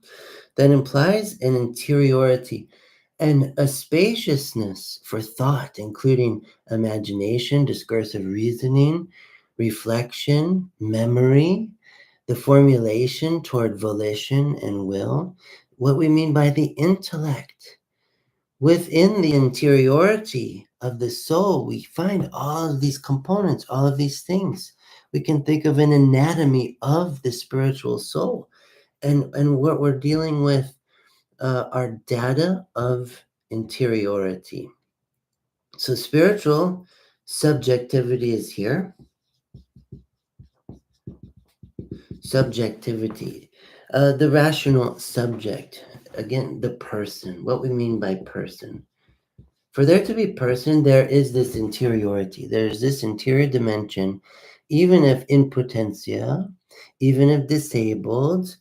That implies an interiority and a spaciousness for thought, including imagination, discursive reasoning, reflection, memory, the formulation toward volition and will, what we mean by the intellect. Within the interiority of the soul, we find all of these components, all of these things. We can think of an anatomy of the spiritual soul. And what we're dealing with are data of interiority. So spiritual subjectivity is here. Subjectivity. The rational subject. Again, the person. What we mean by person. For there to be person, there is this interiority. There's this interior dimension, even if in potentia, even if disabled,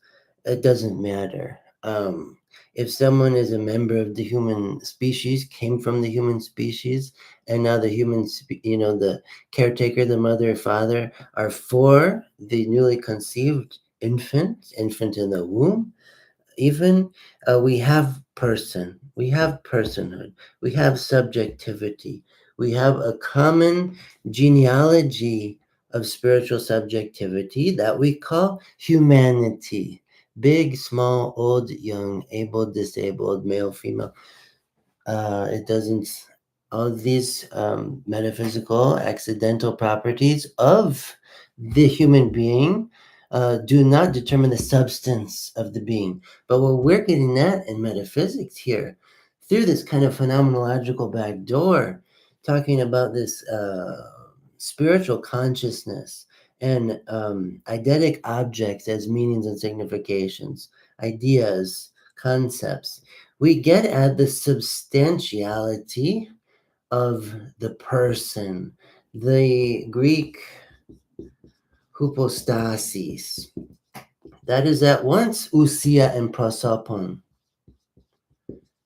it doesn't matter. If someone is a member of the human species, came from the human species, and now the the caretaker, the mother, father, are for the newly conceived infant in the womb, even we have person, we have personhood, we have subjectivity, we have a common genealogy of spiritual subjectivity that we call humanity. Big, small, old, young, able, disabled, male, female. It doesn't, all of these metaphysical accidental properties of the human being do not determine the substance of the being. But what we're getting at in metaphysics here, through this kind of phenomenological back door, talking about this spiritual consciousness and eidetic objects as meanings and significations, ideas, concepts, we get at the substantiality of the person, the Greek hypostasis. That is at once ousia and prosopon,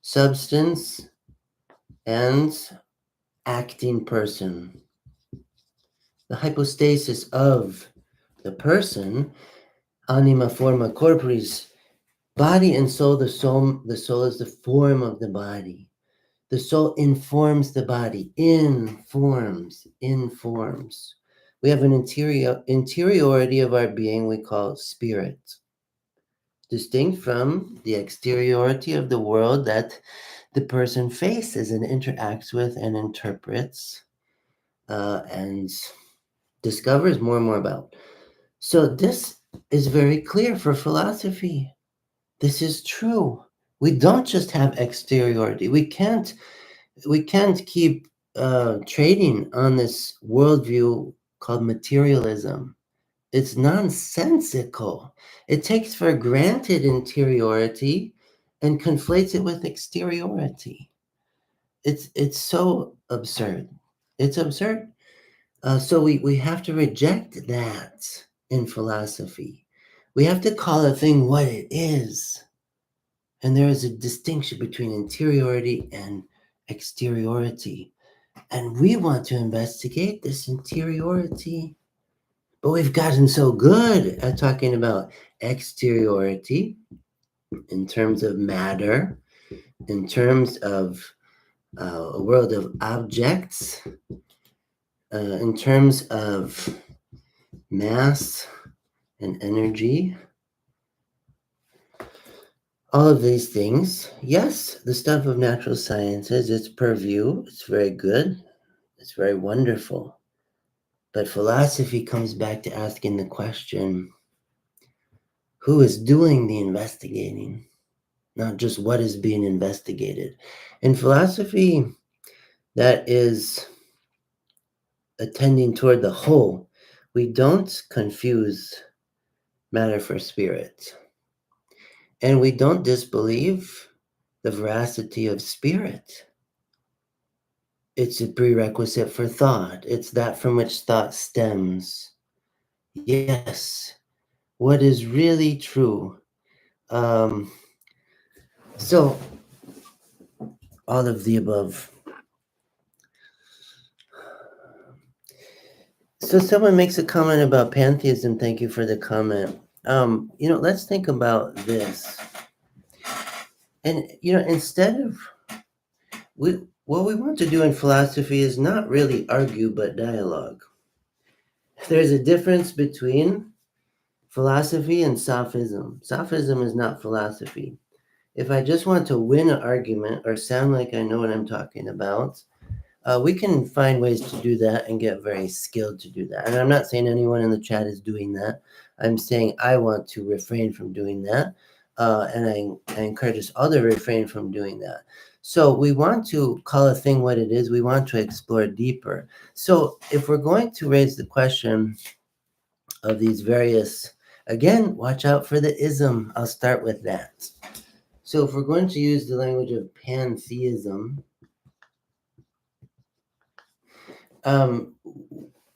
substance and acting person. The hypostasis of the person, anima forma corporis, body and soul, the soul is the form of the body. The soul informs the body, informs. We have an interiority of our being we call spirit, distinct from the exteriority of the world that the person faces and interacts with and interprets and discovers more and more about. So this is very clear for philosophy. This is true. We don't just have exteriority. We can't keep trading on this worldview called materialism. It's nonsensical. It takes for granted interiority and conflates it with exteriority. It's so absurd. It's absurd. So we have to reject that in philosophy. We have to call a thing what it is. And there is a distinction between interiority and exteriority. And we want to investigate this interiority. But we've gotten so good at talking about exteriority in terms of matter, in terms of a world of objects, in terms of mass and energy. All of these things, yes, the stuff of natural sciences, it's purview, it's very good. It's very wonderful. But philosophy comes back to asking the question, who is doing the investigating? Not just what is being investigated. In philosophy, that is attending toward the whole. We don't confuse matter for spirit. And we don't disbelieve the veracity of spirit. It's a prerequisite for thought. It's that from which thought stems. Yes, what is really true. So, all of the above. So someone makes a comment about pantheism. Thank you for the comment. Let's think about this. And, instead of, what we want to do in philosophy is not really argue, but dialogue. There's a difference between philosophy and sophism. Sophism is not philosophy. If I just want to win an argument or sound like I know what I'm talking about, we can find ways to do that and get very skilled to do that. And I'm not saying anyone in the chat is doing that. I'm saying I want to refrain from doing that. And I encourage us all to refrain from doing that. So we want to call a thing what it is. We want to explore deeper. So if we're going to raise the question of these various, again, watch out for the ism. I'll start with that. So if we're going to use the language of pantheism,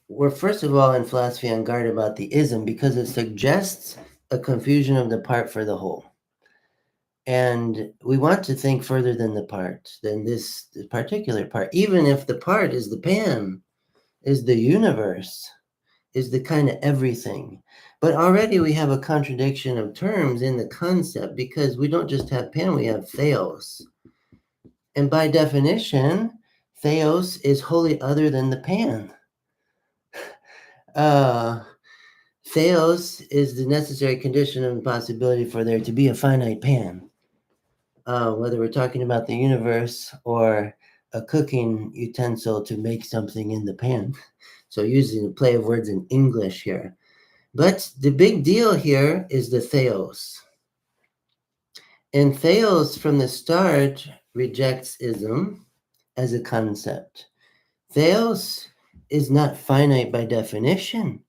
we're first of all in philosophy on guard about the ism because it suggests a confusion of the part for the whole. And we want to think further than the part, than this particular part, even if the part is the pan, is the universe, is the kind of everything. But already we have a contradiction of terms in the concept because we don't just have pan, we have theos. And by definition, theos is wholly other than the pan. Theos is the necessary condition of the possibility for there to be a finite pan. Whether we're talking about the universe or a cooking utensil to make something in the pan. So using a play of words in English here. But the big deal here is the theos. And theos from the start rejects ism as a concept. Theos is not finite by definition.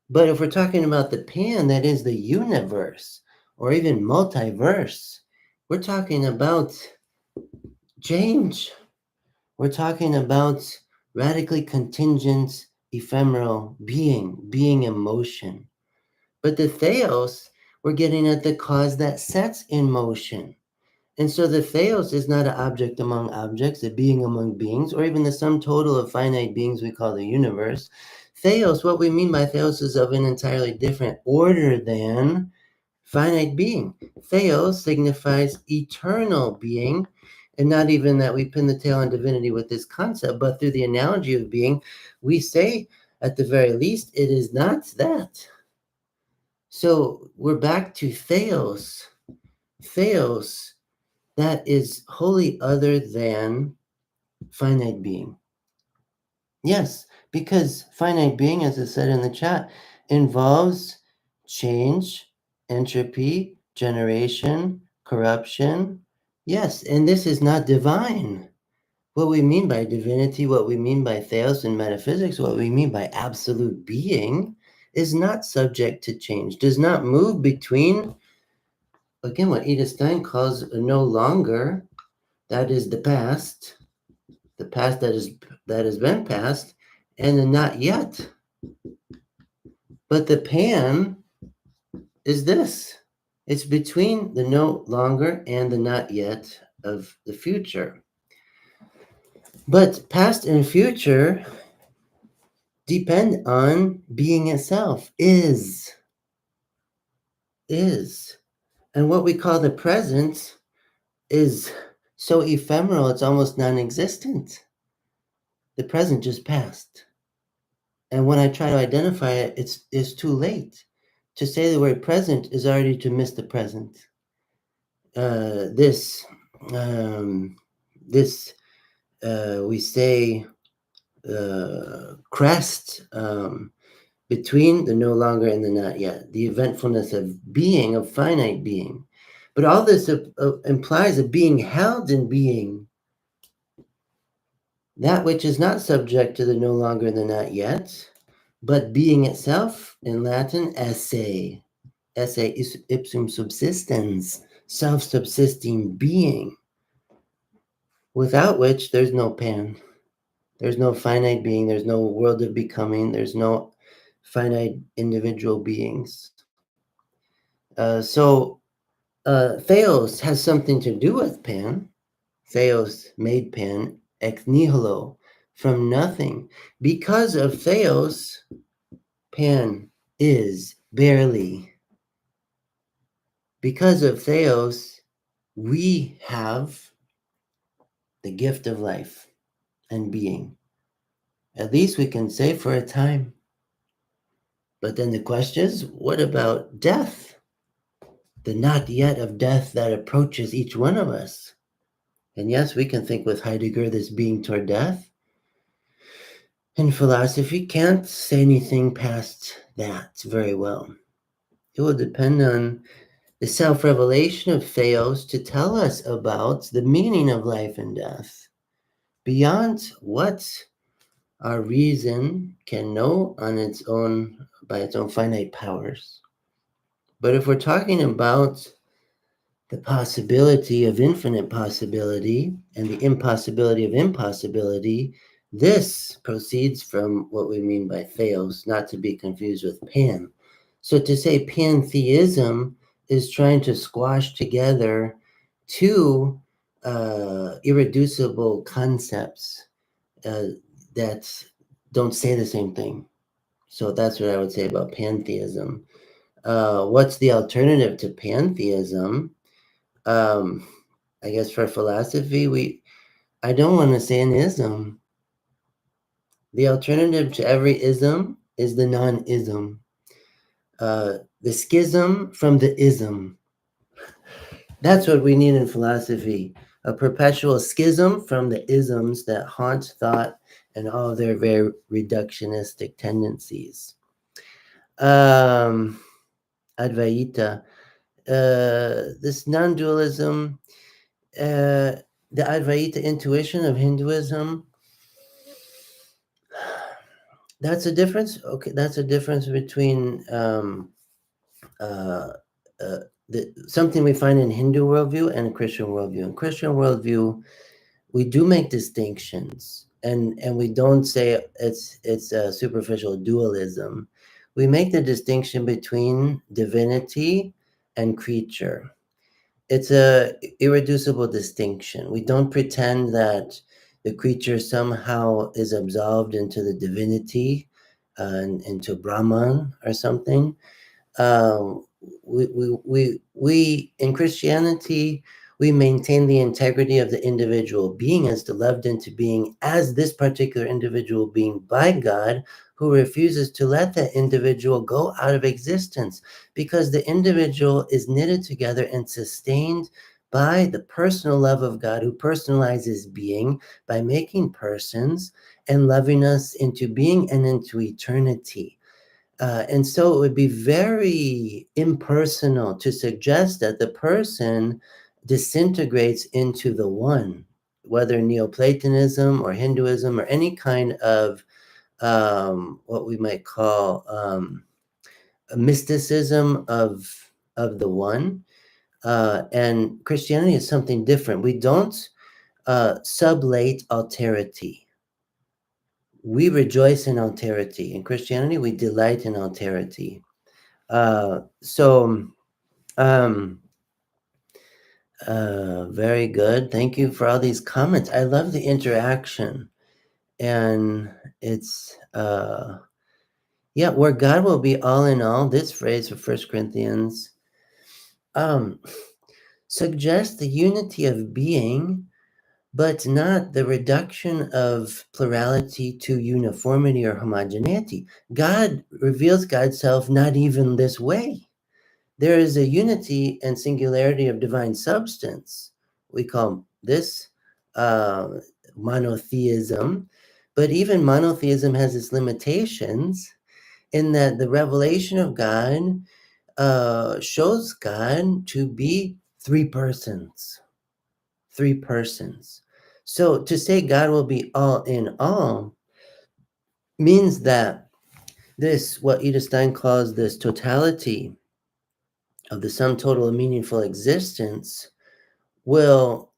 But if we're talking about the pan, that is the universe, or even multiverse, we're talking about change. We're talking about radically contingent, ephemeral being in motion. But the theos, we're getting at the cause that sets in motion. And so the theos is not an object among objects, a being among beings, or even the sum total of finite beings we call the universe. Theos, what we mean by theos is of an entirely different order than finite being. Theos signifies eternal being, and not even that we pin the tail on divinity with this concept, but through the analogy of being, we say, at the very least, it is not that. So we're back to theos. Theos, that is wholly other than finite being. Yes, because finite being, as I said in the chat, involves change, entropy, generation, corruption. Yes, and this is not divine. What we mean by divinity, what we mean by theos in metaphysics, what we mean by absolute being is not subject to change, does not move between, again, what Edith Stein calls a no longer, that is the past that has been past, and the not yet. But the pan is this. It's between the no longer and the not yet of the future. But past and future depend on being itself, is. And what we call the present is so ephemeral, it's almost non-existent. The present just passed. And when I try to identify it, it's too late. To say the word present is already to miss the present. We say crest between the no longer and the not yet, the eventfulness of being, of finite being. But all this implies a being held in being, that which is not subject to the no longer and the not yet, but being itself, in Latin, esse. Esse ipsum subsistens, self-subsisting being, without which there's no pan. There's no finite being, there's no world of becoming, there's no finite individual beings. Theos has something to do with pan. Theos made pan ex nihilo, from nothing. Because of Theos, pan is barely. Because of Theos, we have the gift of life and being. At least we can say for a time. But then the question is, what about death? The not yet of death that approaches each one of us. And yes, we can think with Heidegger this being toward death. And philosophy can't say anything past that very well. It will depend on the self-revelation of Theos to tell us about the meaning of life and death, beyond what our reason can know on its own, by its own finite powers. But if we're talking about the possibility of infinite possibility and the impossibility of impossibility, this proceeds from what we mean by theos, not to be confused with pan. So to say pantheism is trying to squash together two irreducible concepts that don't say the same thing. So that's what I would say about pantheism. What's the alternative to pantheism? I guess for philosophy, I don't want to say an ism. The alternative to every ism is the non-ism. The schism from the ism. That's what we need in philosophy. A perpetual schism from the isms that haunt thought and all their very reductionistic tendencies. Advaita. This non-dualism, the Advaita intuition of Hinduism, that's a difference. Okay, that's a difference between something we find in Hindu worldview and Christian worldview. In Christian worldview, we do make distinctions, and we don't say it's a superficial dualism. We make the distinction between divinity and creature. It's a irreducible distinction. We don't pretend that the creature somehow is absolved into the divinity, into Brahman or something. We in Christianity, we maintain the integrity of the individual being as loved into being as this particular individual being by God, who refuses to let that individual go out of existence, because the individual is knitted together and sustained by the personal love of God, who personalizes being by making persons and loving us into being and into eternity. And so it would be very impersonal to suggest that the person disintegrates into the one, whether Neoplatonism or Hinduism or any kind of what we might call a mysticism of the one. And Christianity is something different. We don't sublate alterity. We rejoice in alterity. In Christianity, we delight in alterity. Very good. Thank you for all these comments. I love the interaction. And it's, where God will be all in all, this phrase for 1 Corinthians, suggests the unity of being, but not the reduction of plurality to uniformity or homogeneity. God reveals God's self not even this way. There is a unity and singularity of divine substance. We call this monotheism, But even monotheism has its limitations in that the revelation of God shows God to be three persons. Three persons. So to say God will be all in all means that this, what Edith Stein calls this totality of the sum total of meaningful existence, will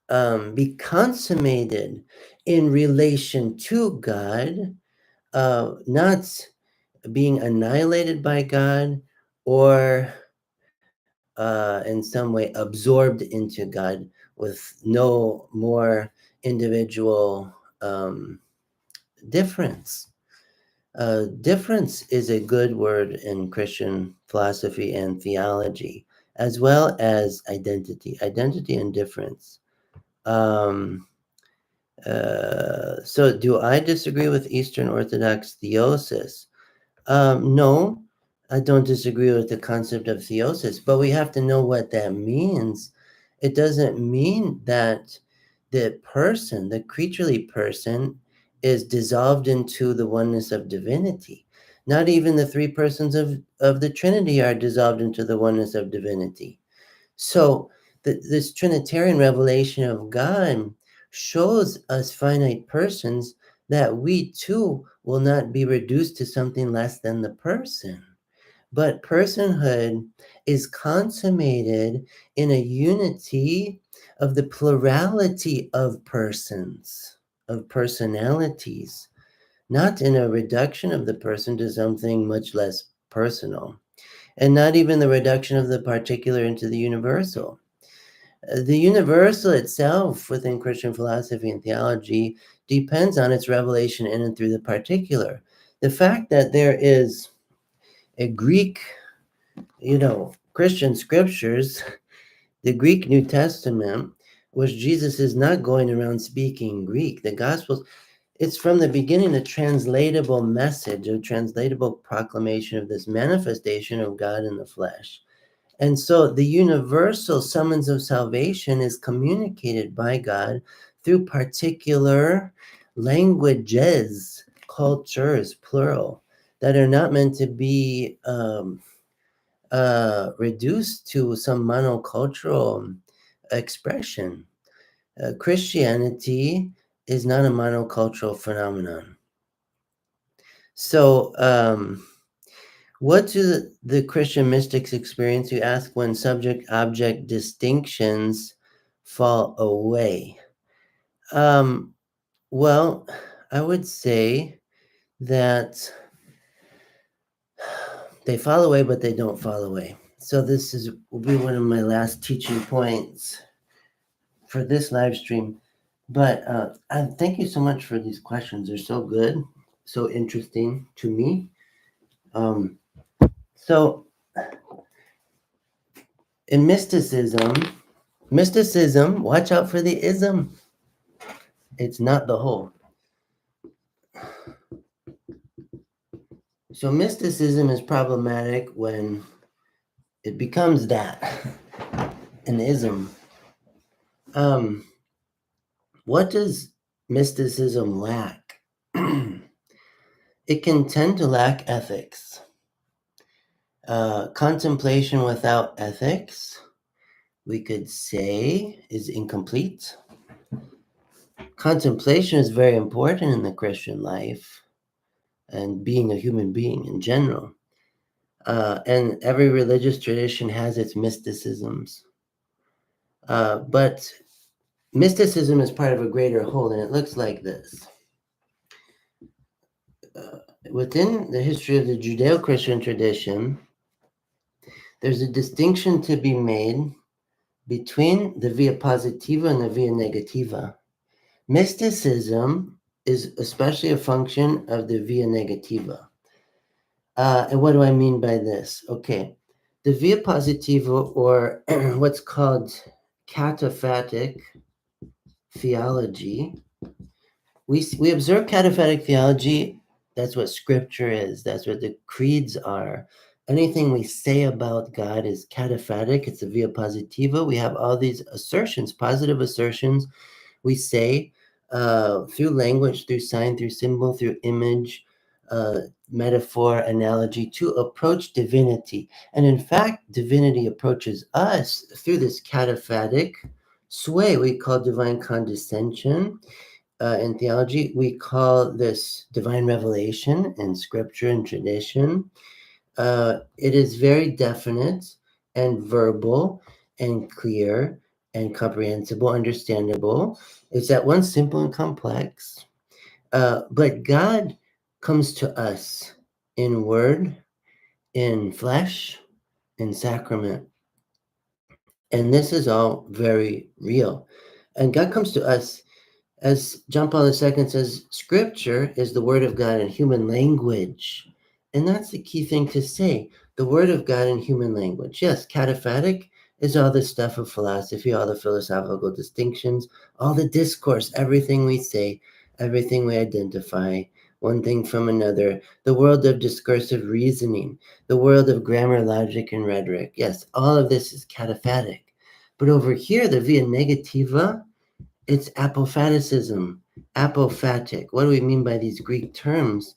be consummated in relation to God, not being annihilated by God or in some way absorbed into God with no more individual difference. Difference is a good word in Christian philosophy and theology, as well as identity and difference. So do I disagree with Eastern Orthodox theosis? No, I don't disagree with the concept of theosis, but we have to know what that means. It doesn't mean that the person, the creaturely person, is dissolved into the oneness of divinity. Not even the three persons of the Trinity are dissolved into the oneness of divinity. So this Trinitarian revelation of God shows us finite persons that we too will not be reduced to something less than the person. But personhood is consummated in a unity of the plurality of persons, of personalities, not in a reduction of the person to something much less personal, and not even the reduction of the particular into the universal. The universal itself within Christian philosophy and theology depends on its revelation in and through the particular. The fact that there is a Greek, Christian scriptures, the Greek New Testament, which Jesus is not going around speaking Greek. The Gospels, it's from the beginning a translatable message, a translatable proclamation of this manifestation of God in the flesh. And so the universal summons of salvation is communicated by God through particular languages, cultures, plural, that are not meant to be reduced to some monocultural expression. Christianity is not a monocultural phenomenon. So, what do the Christian mystics experience, you ask, when subject-object distinctions fall away? Well, I would say that they fall away, but they don't fall away. So this will be one of my last teaching points for this live stream. But thank you so much for these questions. They're so good, so interesting to me. So in mysticism, watch out for the ism. It's not the whole. So mysticism is problematic when it becomes that, an ism. What does mysticism lack? It can tend to lack ethics. Contemplation without ethics, we could say, is incomplete. Contemplation is very important in the Christian life and being a human being in general. And every religious tradition has its mysticisms. But mysticism is part of a greater whole, and it looks like this. Within the history of the Judeo-Christian tradition, there's a distinction to be made between the via positiva and the via negativa. Mysticism is especially a function of the via negativa. And what do I mean by this? Okay, the via positiva, or what's called cataphatic theology, we observe cataphatic theology. That's what scripture is. That's what the creeds are. Anything we say about God is cataphatic. It's a via positiva. We have all these assertions, positive assertions we say through language, through sign, through symbol, through image, metaphor, analogy, to approach divinity. And in fact, divinity approaches us through this cataphatic sway we call divine condescension. In theology, we call this divine revelation in scripture and tradition. It is very definite and verbal and clear and comprehensible, understandable. It's at once simple and complex. But God comes to us in word, in flesh, in sacrament. And this is all very real. And God comes to us, as John Paul II says, Scripture is the Word of God in human language. And that's the key thing to say, the Word of God in human language. Yes, cataphatic is all the stuff of philosophy, all the philosophical distinctions, all the discourse, everything we say, everything we identify, one thing from another, the world of discursive reasoning, the world of grammar, logic, and rhetoric. Yes, all of this is cataphatic. But over here, the via negativa, it's apophaticism, apophatic. What do we mean by these Greek terms?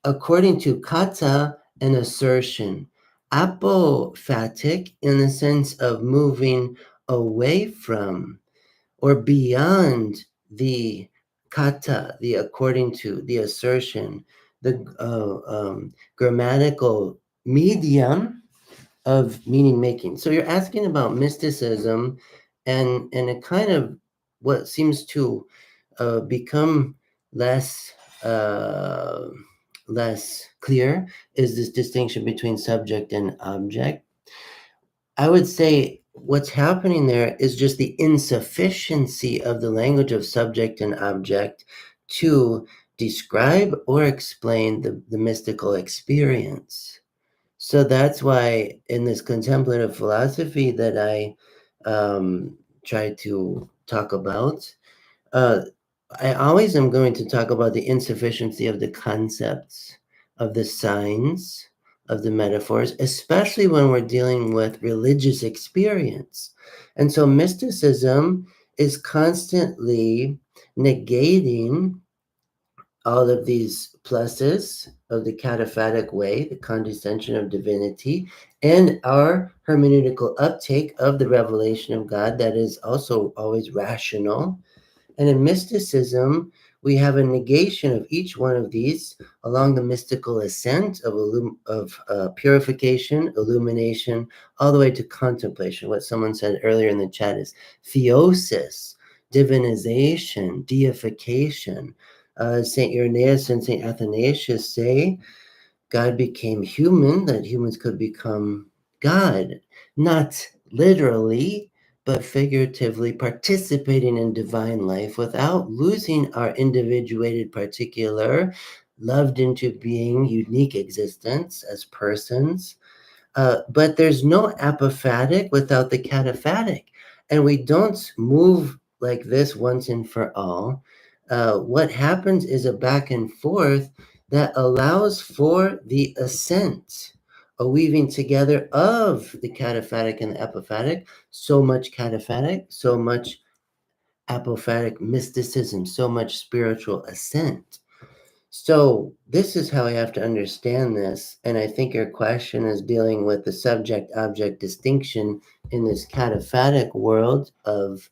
According to kata, an assertion. Apophatic in the sense of moving away from or beyond the kata, the according to, the assertion, the grammatical medium of meaning making. So you're asking about mysticism and a kind of what seems to become less uh, less clear is this distinction between subject and object. I would say what's happening there is just the insufficiency of the language of subject and object to describe or explain the mystical experience. So that's why in this contemplative philosophy that I try to talk about, uh, I always am going to talk about the insufficiency of the concepts, of the signs, of the metaphors, especially when we're dealing with religious experience. And so mysticism is constantly negating all of these pluses of the cataphatic way, the condescension of divinity, and our hermeneutical uptake of the revelation of God that is also always rational. And in mysticism, we have a negation of each one of these along the mystical ascent of purification, illumination, all the way to contemplation. What someone said earlier in the chat is theosis, divinization, deification. St. Irenaeus and St. Athanasius say God became human, that humans could become God, not literally, but figuratively participating in divine life without losing our individuated, particular, loved into being, unique existence as persons. But there's no apophatic without the cataphatic. And we don't move like this once and for all. What happens is a back and forth that allows for the ascent, a weaving together of the cataphatic and the apophatic. So much cataphatic, so much apophatic mysticism, so much spiritual ascent. So this is how I have to understand this. And I think your question is dealing with the subject-object distinction in this cataphatic world of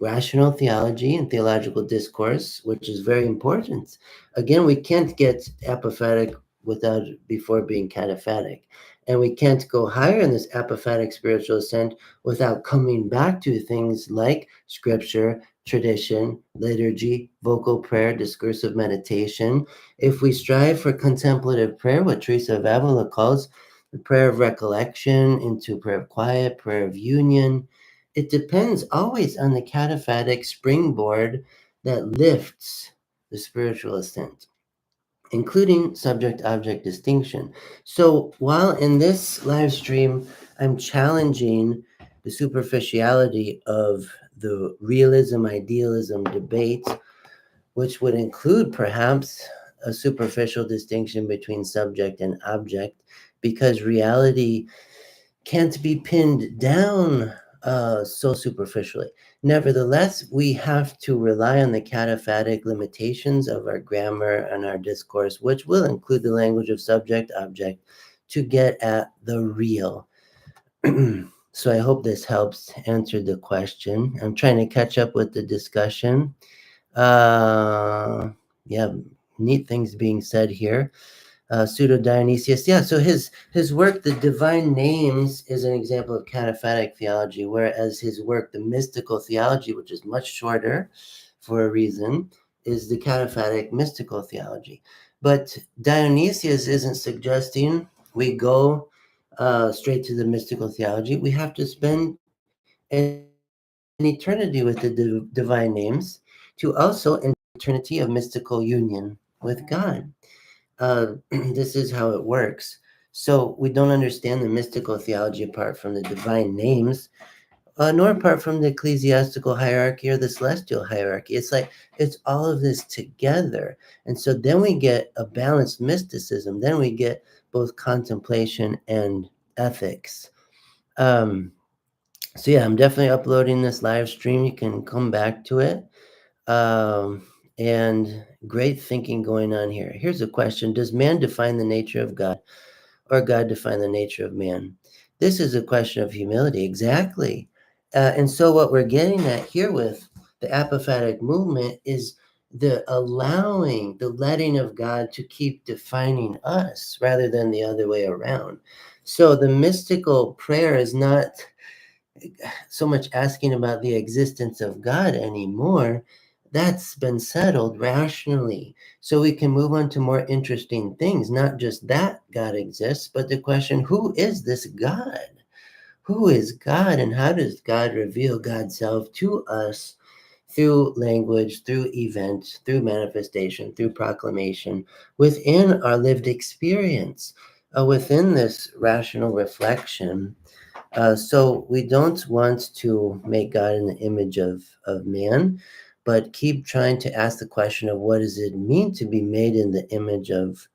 rational theology and theological discourse, which is very important. Again, we can't get apophatic before being cataphatic. And we can't go higher in this apophatic spiritual ascent without coming back to things like scripture, tradition, liturgy, vocal prayer, discursive meditation. If we strive for contemplative prayer, what Teresa of Avila calls the prayer of recollection into prayer of quiet, prayer of union, it depends always on the cataphatic springboard that lifts the spiritual ascent, including subject-object distinction. So while in this live stream, I'm challenging the superficiality of the realism, idealism debate, which would include perhaps a superficial distinction between subject and object, because reality can't be pinned down so superficially. Nevertheless, we have to rely on the cataphatic limitations of our grammar and our discourse, which will include the language of subject object, to get at the real. So I hope this helps answer the question. I'm trying to catch up with the discussion. Yeah, neat things being said here. Pseudo Dionysius. Yeah, so his work, The Divine Names, is an example of cataphatic theology, whereas his work, The Mystical Theology, which is much shorter for a reason, is the cataphatic mystical theology. But Dionysius isn't suggesting we go straight to the mystical theology. We have to spend an eternity with the divine names to also enjoy the eternity of mystical union with God. This is how it works. So we don't understand the mystical theology apart from the divine names, nor apart from the ecclesiastical hierarchy or the celestial hierarchy. It's like it's all of this together. And so then we get a balanced mysticism. Then we get both contemplation and ethics. Um, so yeah, I'm definitely uploading this live stream. You can come back to it. Um, and great thinking going on here. Here's a question: does man define the nature of God, or God define the nature of man? This is a question of humility, exactly. And so, what we're getting at here with the apophatic movement is the allowing, the letting of God to keep defining us rather than the other way around. So, the mystical prayer is not so much asking about the existence of God anymore. That's been settled rationally. So we can move on to more interesting things, not just that God exists, but the question, who is this God? Who is God, and how does God reveal God's self to us through language, through event, through manifestation, through proclamation, within our lived experience, within this rational reflection? So we don't want to make God in the image of man, but keep trying to ask the question of what does it mean to be made in the image of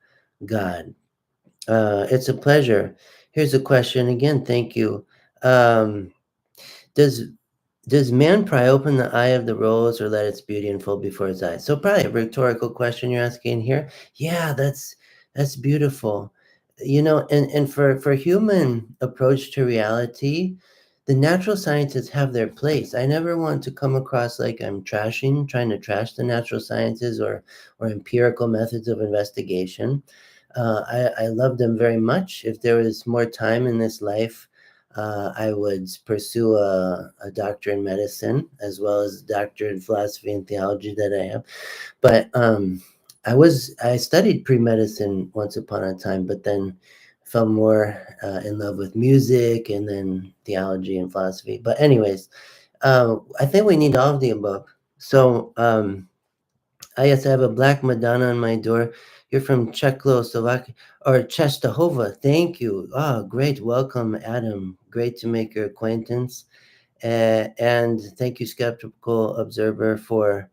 God? It's a pleasure. Here's a question again. Thank you. Um, does does man pry open the eye of the rose or let its beauty unfold before his eyes? So probably a rhetorical question you're asking here. Yeah, that's beautiful. And for human approach to reality, the natural sciences have their place. I never want to come across like I'm trying to trash the natural sciences or empirical methods of investigation. I love them very much. If there was more time in this life, I would pursue a doctorate in medicine as well as a doctorate in philosophy and theology that I have. But I studied pre-medicine once upon a time, but then fell more in love with music and then theology and philosophy. But anyways, I think we need all of the above. So yes, I have a black Madonna on my door. You're from Czechoslovakia or Czestochowa. Thank you. Oh, great. Welcome, Adam. Great to make your acquaintance. And thank you, Skeptical Observer, for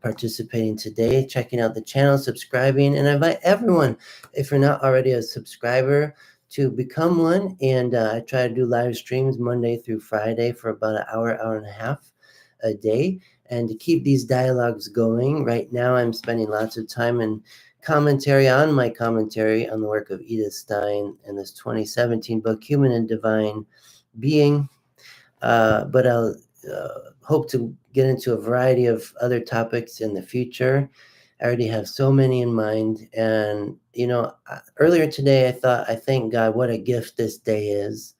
participating today, checking out the channel, subscribing. And I invite everyone, if you're not already a subscriber, to become one. And I try to do live streams Monday through Friday for about an hour, hour and a half a day. And to keep these dialogues going, right now I'm spending lots of time in commentary on my commentary on the work of Edith Stein and this 2017 book, Human and Divine Being. But I'll hope to get into a variety of other topics in the future. I already have so many in mind. And, earlier today, I thank God, what a gift this day is.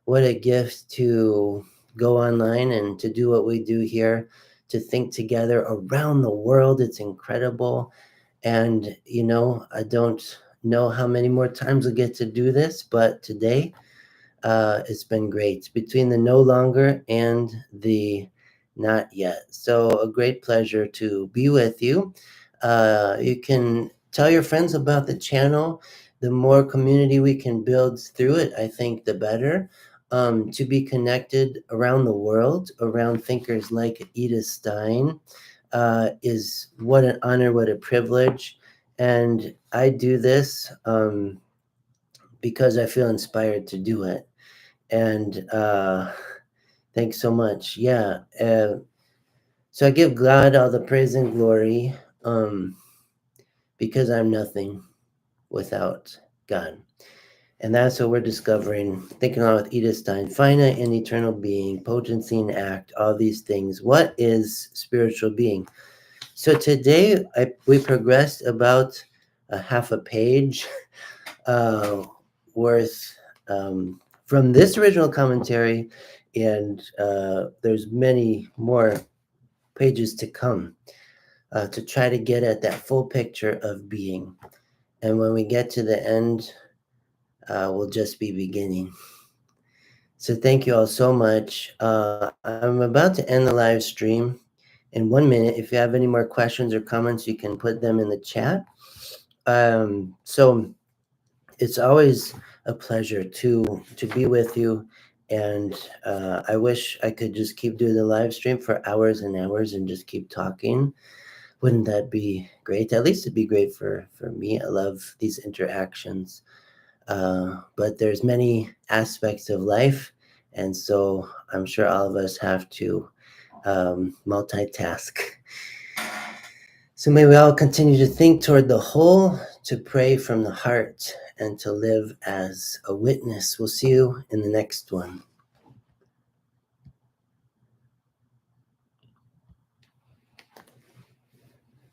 What a gift to go online and to do what we do here, to think together around the world. It's incredible. And, I don't know how many more times we'll get to do this, but today, it's been great between the no longer and the not yet. So a great pleasure to be with you. You can tell your friends about the channel. The more community we can build through it, I think the better. To be connected around the world, around thinkers like Edith Stein, is what an honor, what a privilege. And I do this because I feel inspired to do it. And Thanks so much. Yeah. So I give God all the praise and glory, because I'm nothing without God. And that's what we're discovering, thinking on with Edith Stein, finite and eternal being, potency and act, all these things. What is spiritual being? So today we progressed about a half a page uh, worth from this original commentary, and there's many more pages to come to try to get at that full picture of being. And when we get to the end, we'll just be beginning. So thank you all so much. I'm about to end the live stream in 1 minute. If you have any more questions or comments, you can put them in the chat. So it's always a pleasure to be with you, and I wish I could just keep doing the live stream for hours and hours and just keep talking. Wouldn't that be great? At least it'd be great for me. I love these interactions. But there's many aspects of life, and so I'm sure all of us have to multitask. So may we all continue to think toward the whole, to pray from the heart, and to live as a witness. We'll see you in the next one.